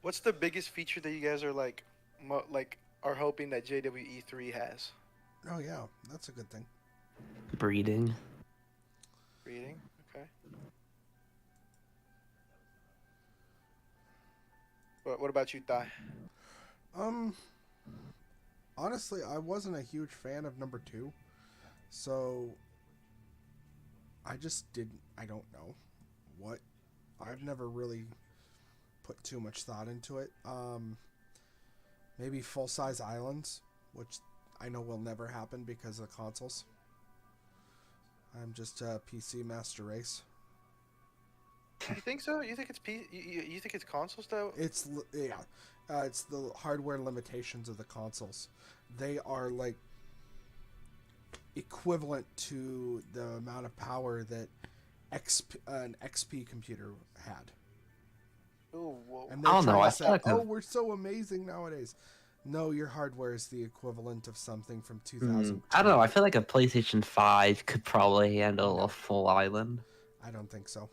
What's the biggest feature that you guys are are hoping that JWE3 has? Oh yeah, that's a good thing. Breeding. Reading. Okay. What about you, Thai? Honestly, I wasn't a huge fan of number 2, so I just didn't. I don't know what. I've never really put too much thought into it. Maybe full-size islands, which I know will never happen because of consoles. I'm just a PC master race. You think so? You think it's you think it's consoles though? It's it's the hardware limitations of the consoles. They are like equivalent to the amount of power that an XP computer had. Oh, whoa. And they're I don't know, trying I to feel say, like "Oh, we're so amazing nowadays." No, your hardware is the equivalent of something from 2000. I don't know. I feel like a PlayStation 5 could probably handle No. a full island. I don't think so.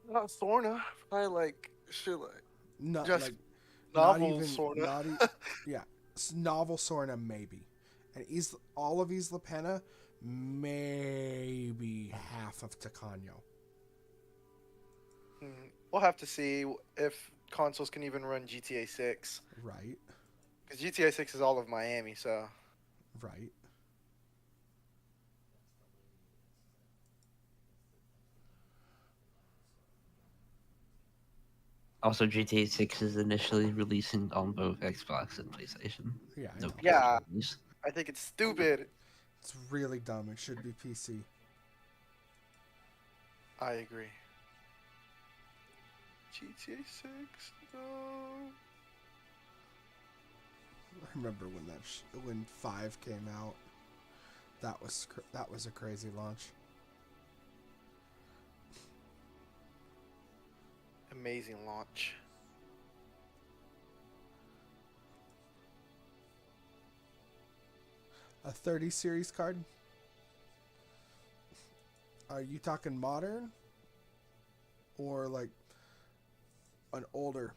Not Sorna. Probably like shit like Not just like novel not even Sorna. not yeah, novel Sorna maybe, and all of Isla Pena maybe half of Tacano. We'll have to see if consoles can even run GTA 6. Right, Because GTA 6 is all of Miami, so. right. Also, GTA 6 is initially releasing on both Xbox and PlayStation. Yeah, I No know. Yeah. release. I think it's stupid. It's really dumb. It should be PC. I agree. GTA 6, no. I remember when when 5 came out. That was a crazy launch. Amazing launch. A 30 series card? Are you talking modern? Or like an older?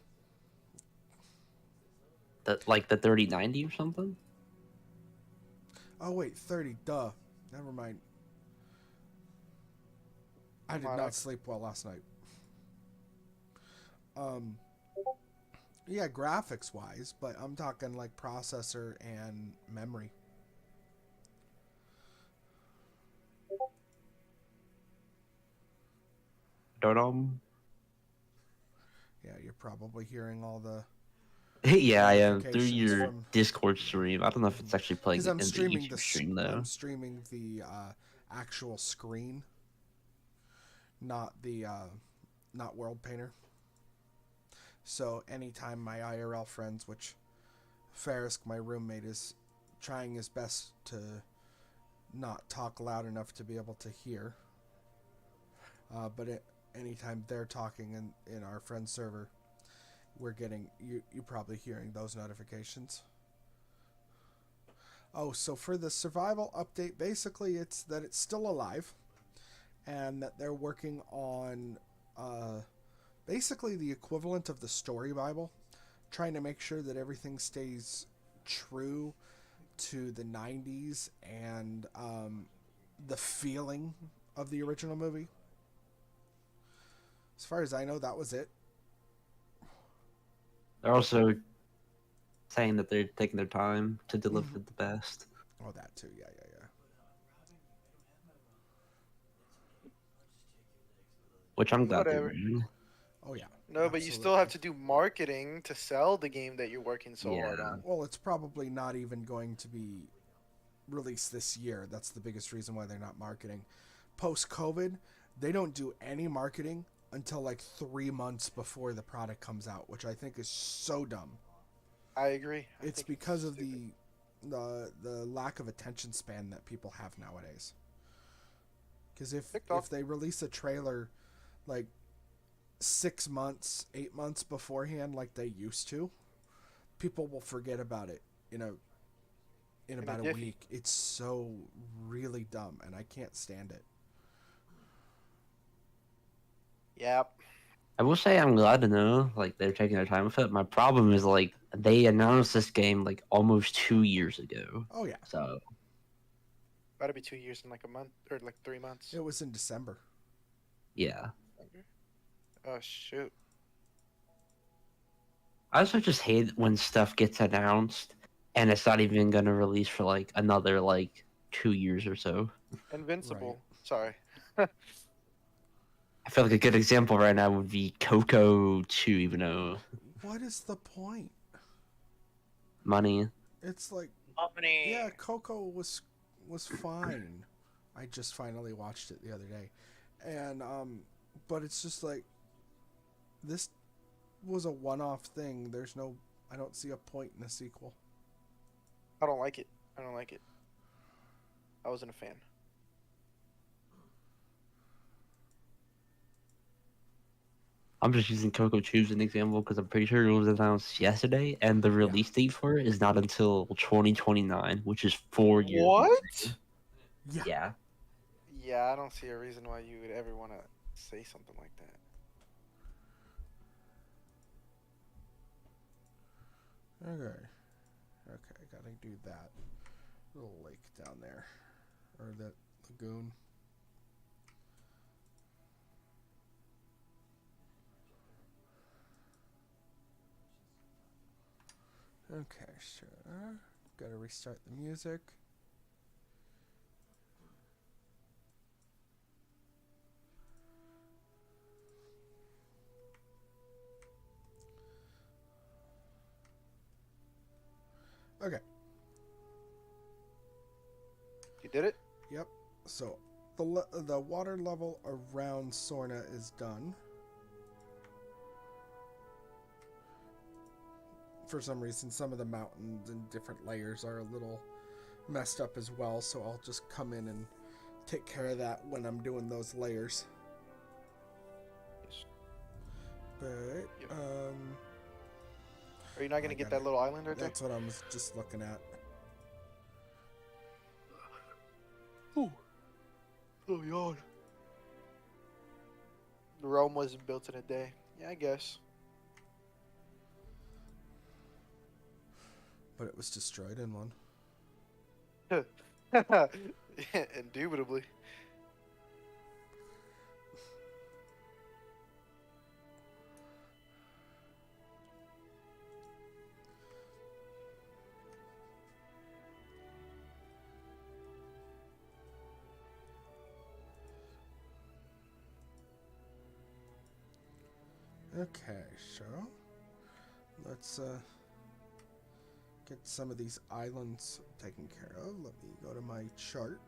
Like the 3090 or something? Oh wait, 30, duh. Never mind. I did not sleep well last night. Yeah, graphics wise, but I'm talking like processor and memory. Yeah, you're probably hearing all the Yeah, I am through notifications your from- Discord stream. I don't know if it's actually playing because in I'm the streaming YouTube stream though. I'm streaming the actual screen, not the not World Painter. So anytime my IRL friends, which Farisk, my roommate, is trying his best to not talk loud enough to be able to hear, but anytime they're talking in our friend server, we're getting you probably hearing those notifications. Oh, so for the survival update, basically it's that it's still alive, and that they're working on basically the equivalent of the story Bible, trying to make sure that everything stays true to the 90s and the feeling of the original movie. As far as I know, that was it. They're also saying that they're taking their time to deliver the best. Oh, that too. Yeah. Which I'm glad Whatever. they're doing. Oh, yeah. No, but you still have to do marketing to sell the game that you're working so hard Yeah. on. Well, it's probably not even going to be released this year. That's the biggest reason why they're not marketing. Post-COVID, they don't do any marketing until like 3 months before the product comes out, which I think is so dumb. I agree. It's because of the lack of attention span that people have nowadays. Because if they release a trailer like 6 months, 8 months beforehand, like they used to, people will forget about it in about a week. It's so really dumb, and I can't stand it. Yep. I will say I'm glad to know like they're taking their time with it. My problem is like they announced this game like almost 2 years ago. Oh yeah. So About to be 2 years in like a month or like 3 months. It was in December. yeah. Oh shoot. I also just hate when stuff gets announced and it's not even gonna release for like another like 2 years or so. Invincible. Right. Sorry. I feel like a good example right now would be Coco 2, even though What is the point? money. It's like Company. Yeah, Coco was fine. I just finally watched it the other day, and but it's just like this was a one-off thing. There's no, I don't see a point in a sequel. I don't like it. I don't like it. I wasn't a fan. I'm just using Coco Tube as an example because I'm pretty sure it was announced yesterday, and the release date for it is not until 2029, which is 4 years. What? Yeah. Yeah. Yeah, I don't see a reason why you would ever want to say something like that. Okay. Okay, gotta do that. Little lake down there. Or that lagoon. Okay, sure. Gotta restart the music. Okay. You did it? Yep. So the water level around Sorna is done. For some reason, some of the mountains and different layers are a little messed up as well, so I'll just come in and take care of that when I'm doing those layers. But Yep. Are you not gonna get that little island right there? That's what I was just looking at. Oh, yawn. Rome wasn't built in a day. Yeah, I guess. But it was destroyed in one. Indubitably. Okay, so let's get some of these islands taken care of. Let me go to my chart.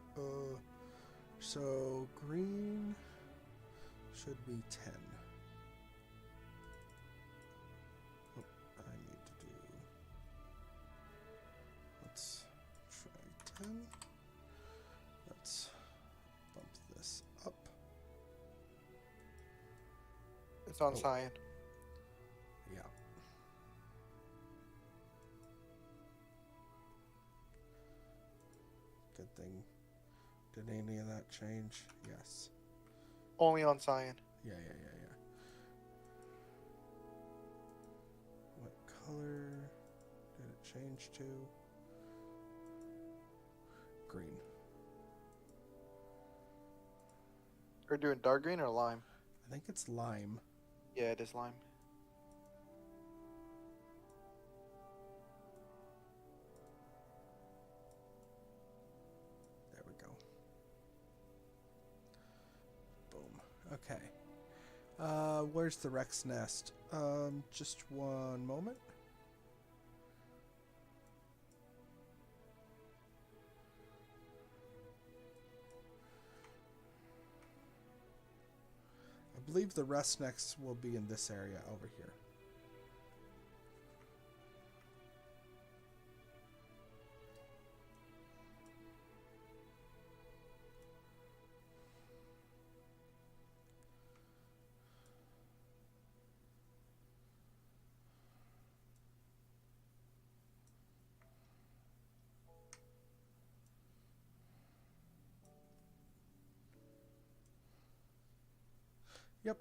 So green should be 10. Oh, I need to do. Let's try 10. Let's bump this up. It's on Oh. cyan. Yeah. Good thing. Did any of that change? Yes. Only on cyan. Yeah. What color did it change to? Green. Are you doing dark green or lime? I think it's lime. Yeah, it is lime. There we go. Boom. Okay. Where's the Rex nest? Just one moment. I believe the Rex nest will be in this area over here. Yep.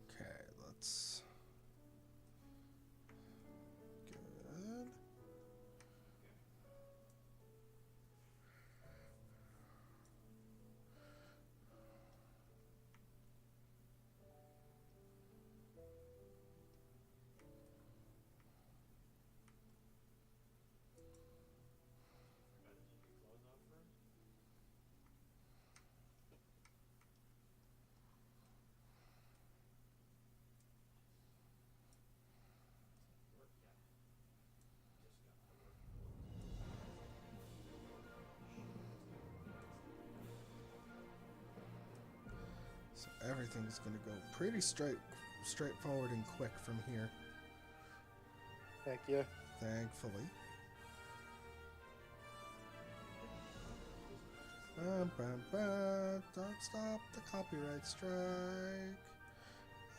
Okay, let's. Good. everything's gonna go pretty straightforward and quick from here. Heck yeah. Thankfully. Don't stop the copyright strike.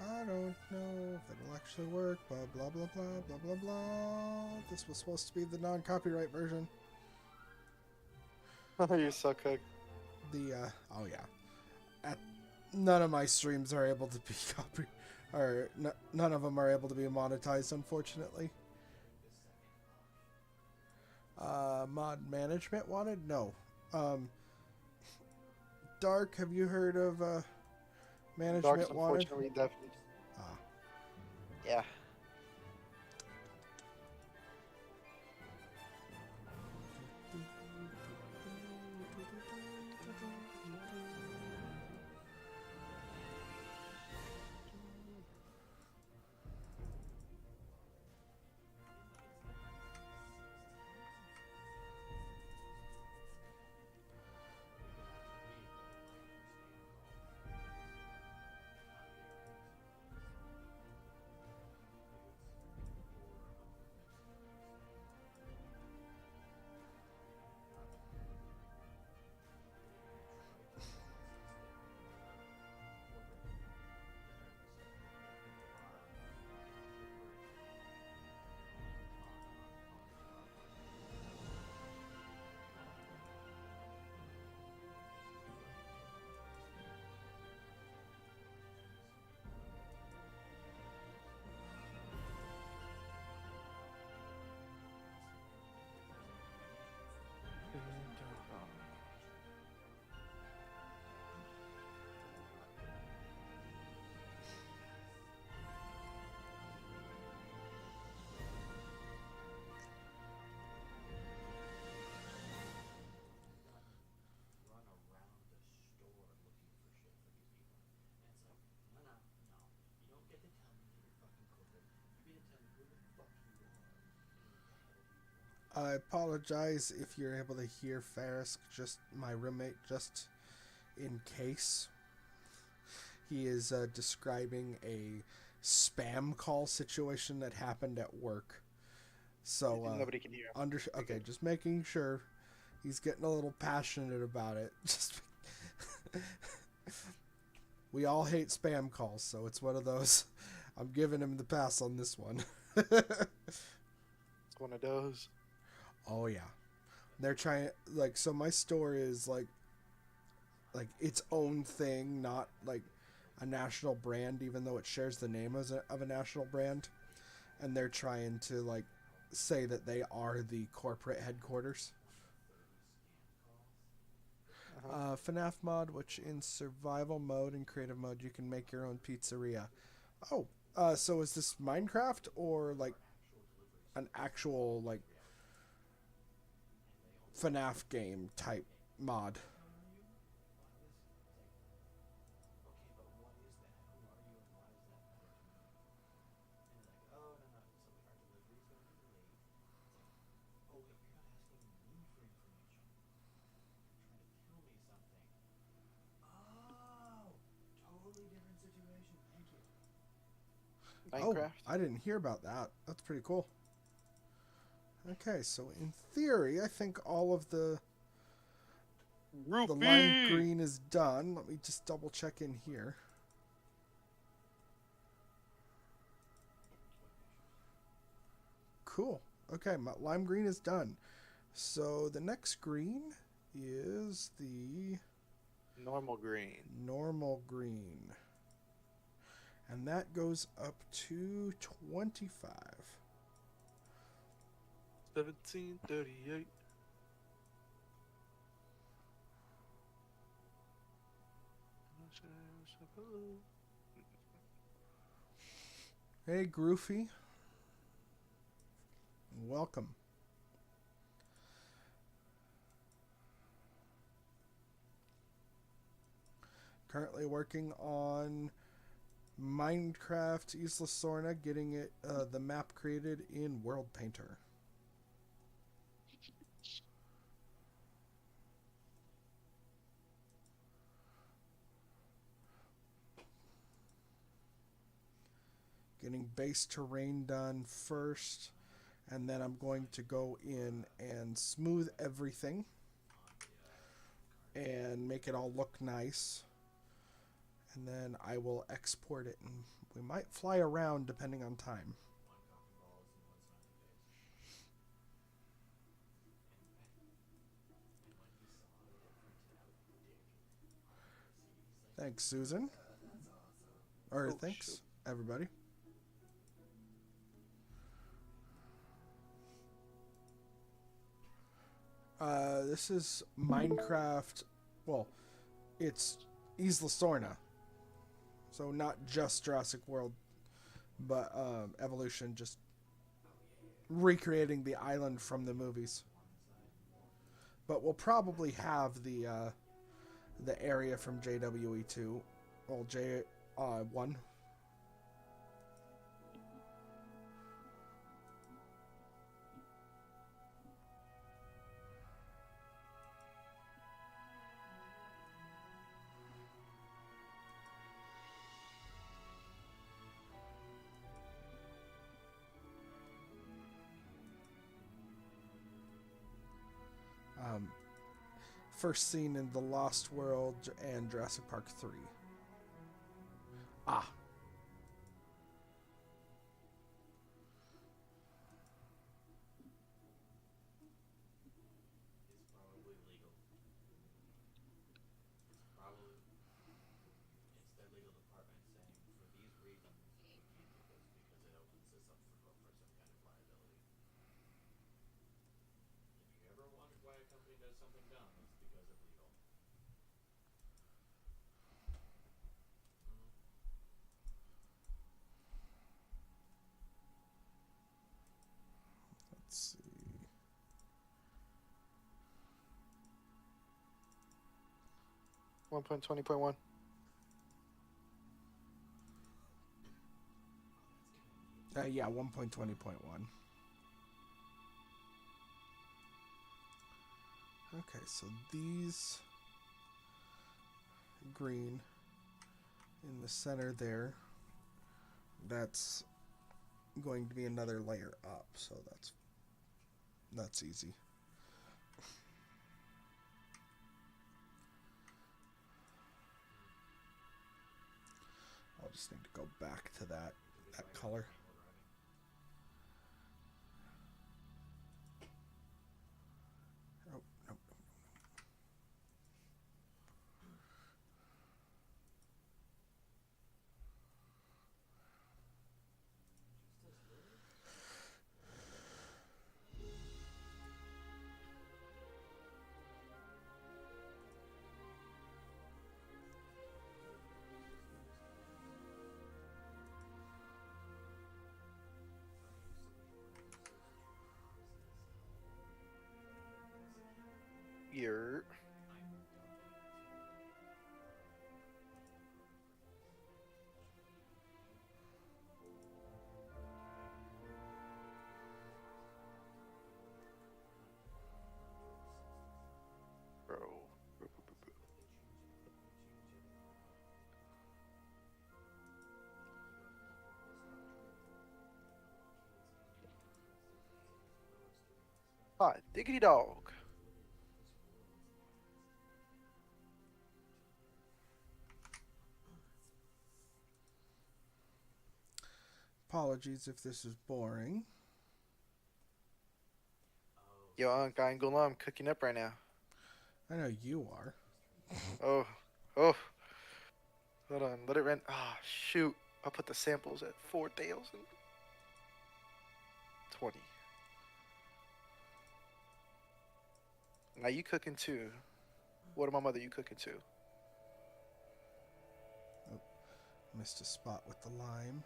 I don't know if it'll actually work, but blah blah blah blah blah blah. This was supposed to be the non-copyright version. You suck, Hug. Oh yeah. None of my streams are able to be none of them are able to be monetized, unfortunately. Mod management wanted? No. Dark, have you heard of management Dark's wanted? unfortunately definitely. Ah. Yeah. I apologize if you're able to hear Ferris, just my roommate, just in case. He is describing a spam call situation that happened at work. So Nobody can hear him. Okay, just making sure. He's getting a little passionate about it. Just we all hate spam calls, so it's one of those. I'm giving him the pass on this one. It's one of those. Oh yeah, they're trying so my store is like its own thing, not like a national brand, even though it shares the name of a national brand, and they're trying to say that they are the corporate headquarters. FNAF mod, which in survival mode and creative mode you can make your own pizzeria. Oh, so is this Minecraft or an actual FNAF game type mod? Minecraft. Oh, I didn't hear about that. That's pretty cool. Okay, so in theory, I think all of the lime green is done. Let me just double check in here. Cool. Okay, my lime green is done. So the next green is the Normal green. normal green. And that goes up to 25. 1738. Hey, Groofy. Welcome. Currently working on Minecraft Isla Sorna, getting it the map created in World Painter. Getting base terrain done first, and then I'm going to go in and smooth everything and make it all look nice. And then I will export it, and we might fly around depending on time. Thanks, Susan. Or thanks, everybody. This is Minecraft. Well, it's Isla Sorna. So not just Jurassic World, but Evolution, just recreating the island from the movies. But we'll probably have the area from JWE2, well, J1. First seen in The Lost World and Jurassic Park 3. Ah. Let's see. One point 20.1. Yeah, 1.20.1. Okay, so these green in the center there, that's going to be another layer up, so that's easy. I'll just need to go back to that color. Oh, no. Year. Bro. 5. Diggity dog. Apologies if this is boring. Yo, Unc, I ain't gonna lie, I'm cooking up right now. I know you are. Oh. Hold on, let it run. Ah, shoot. I'll put the samples at 4,000. 20. Now you cooking too. What, my mother, you cooking too? Oh, missed a spot with the lime.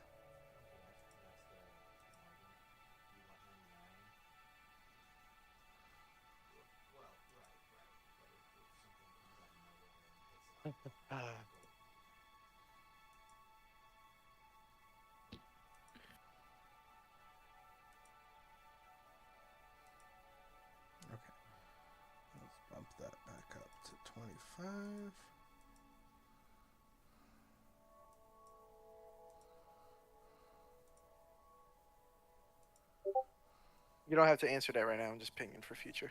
Okay. Let's bump that back up to 25. You don't have to answer that right now. I'm just pinging for future.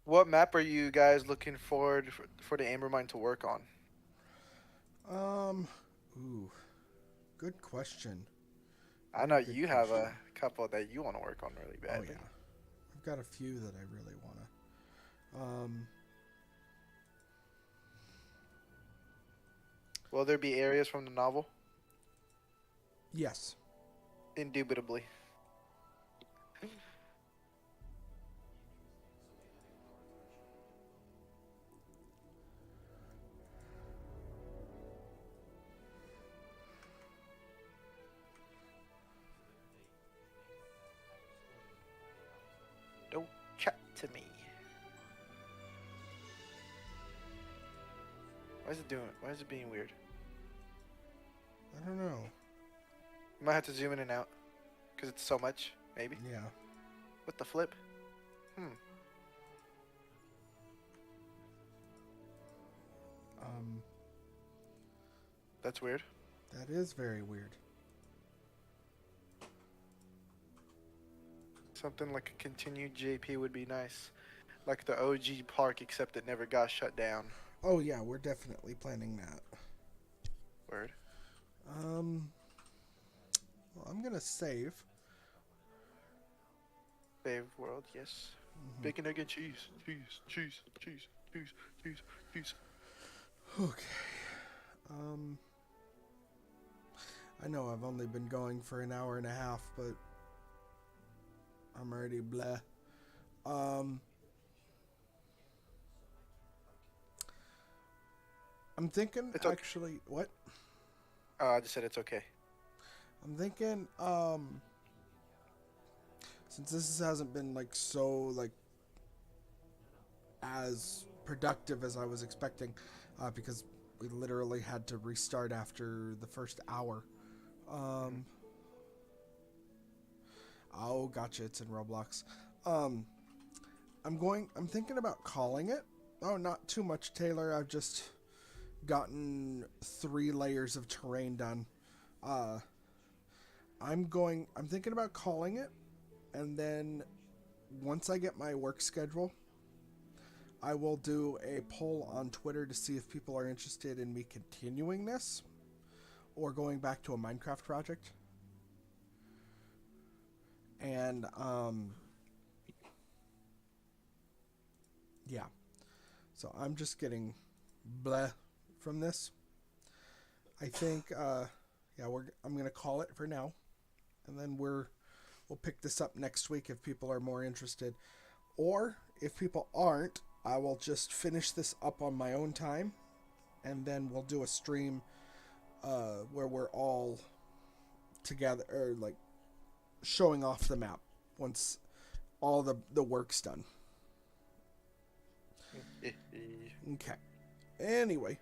What map are you guys looking forward for the Amber Mine to work on? Ooh, good question. I know Very good you have a question. couple that you want to work on really Oh badly. yeah, I've got a few that I really wanna. Will there be areas from the novel? Yes. Indubitably. Don't chat to me. Why is it doing? Why is it being weird? I don't know. You might have to zoom in and out, because it's so much. Maybe. Yeah. What the flip? That's weird. That is very weird. Something like a continued JP would be nice. Like the OG park, except it never got shut down. Oh yeah, we're definitely planning that. Word. Well, I'm gonna save. Save world, yes. Bacon, egg, and cheese. Cheese, cheese, cheese, cheese, cheese, cheese. Okay. I know I've only been going for an hour and a half, but I'm already bleh. I'm thinking It's okay. actually what? I just said it's okay. I'm thinking since this hasn't been like so like as productive as I was expecting, because we literally had to restart after the first hour. Oh, gotcha. It's in Roblox. I'm thinking about calling it. Oh, not too much, Taylor. I've just gotten 3 layers of terrain done. I'm thinking about calling it, and then once I get my work schedule, I will do a poll on Twitter to see if people are interested in me continuing this or going back to a Minecraft project. And yeah. So I'm just getting bleh from this. I think yeah, I'm going to call it for now. And then we'll pick this up next week if people are more interested. Or if people aren't, I will just finish this up on my own time, and then we'll do a stream where we're all together, or like showing off the map once all the work's done. Okay. Anyway,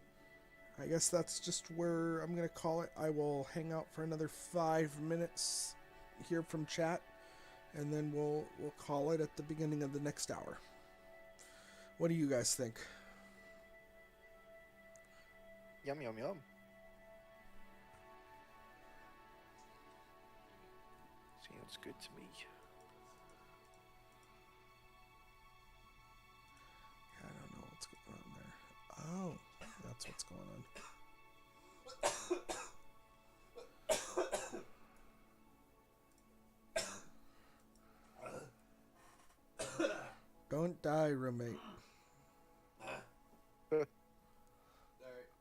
I guess that's just where I'm going to call it. I will hang out for another 5 minutes, hear from chat, and then we'll call it at the beginning of the next hour. What do you guys think? Yum, yum, yum. Sounds good to me. I don't know what's going on there. Oh, that's what's going on. Don't die, roommate.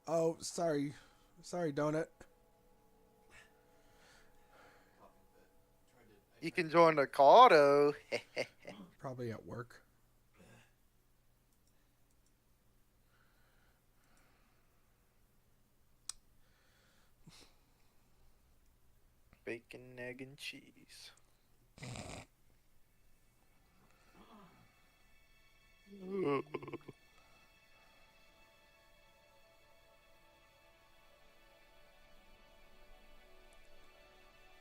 Oh, sorry. Sorry, Donut. You can join the call though. Probably at work. Bacon, egg, and cheese.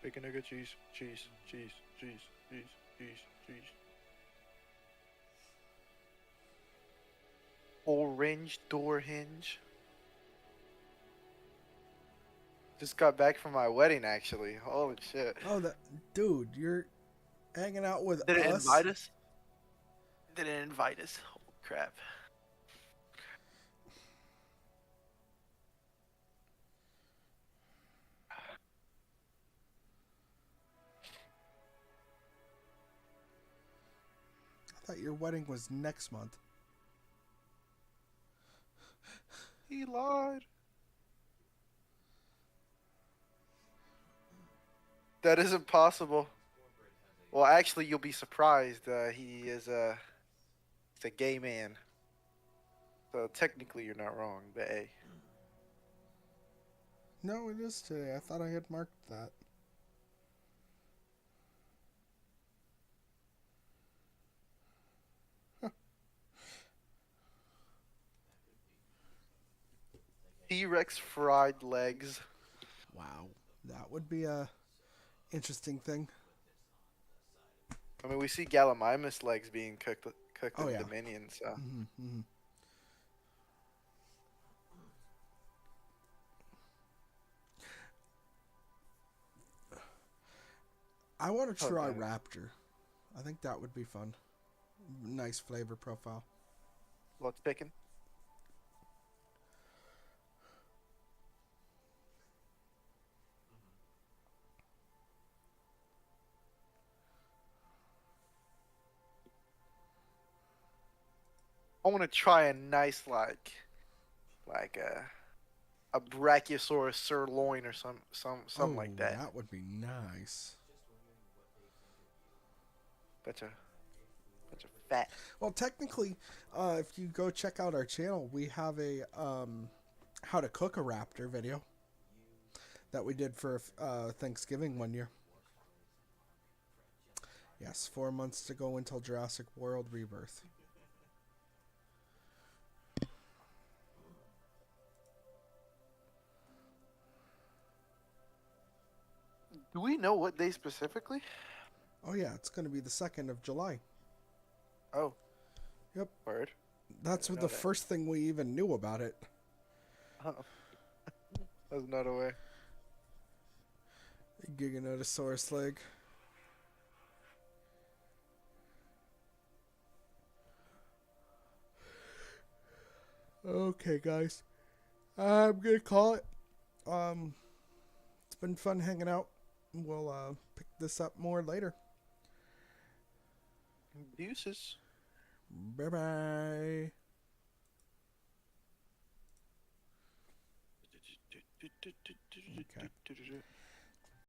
Bacon, nugget, cheese, cheese, cheese, cheese, cheese, cheese, cheese. Orange door hinge. Just got back from my wedding, actually. Holy shit. Oh, that dude, you're hanging out with Did it us. invite us? Did it invite us? Holy crap. I thought your wedding was next month. He lied. That isn't possible. Well, actually, you'll be surprised. He is he's a gay man. So technically, you're not wrong. But hey, No, it is today. I thought I had marked that. T-Rex fried legs. Wow, that would be a interesting thing. I mean, we see Gallimimus legs being cooked Oh, in yeah. Dominion. So Mm-hmm. I want to Oh, try damn. Raptor. I think that would be fun. Nice flavor profile. what's picking? I want to try a nice like a Brachiosaurus sirloin or something like that. That would be nice. Bunch of fat. Well, technically, if you go check out our channel, we have a how to cook a raptor video that we did for Thanksgiving one year. Yes, 4 months to go until Jurassic World Rebirth. Do we know what day specifically? Oh yeah, it's going to be the 2nd of July. Oh. Yep. Word. That's didn't the know that. first thing we even knew about it. Oh. I was not aware. Giganotosaurus leg. Okay, guys. I'm gonna call it. It's been fun hanging out. We'll pick this up more later. Deuces. Bye bye. Okay.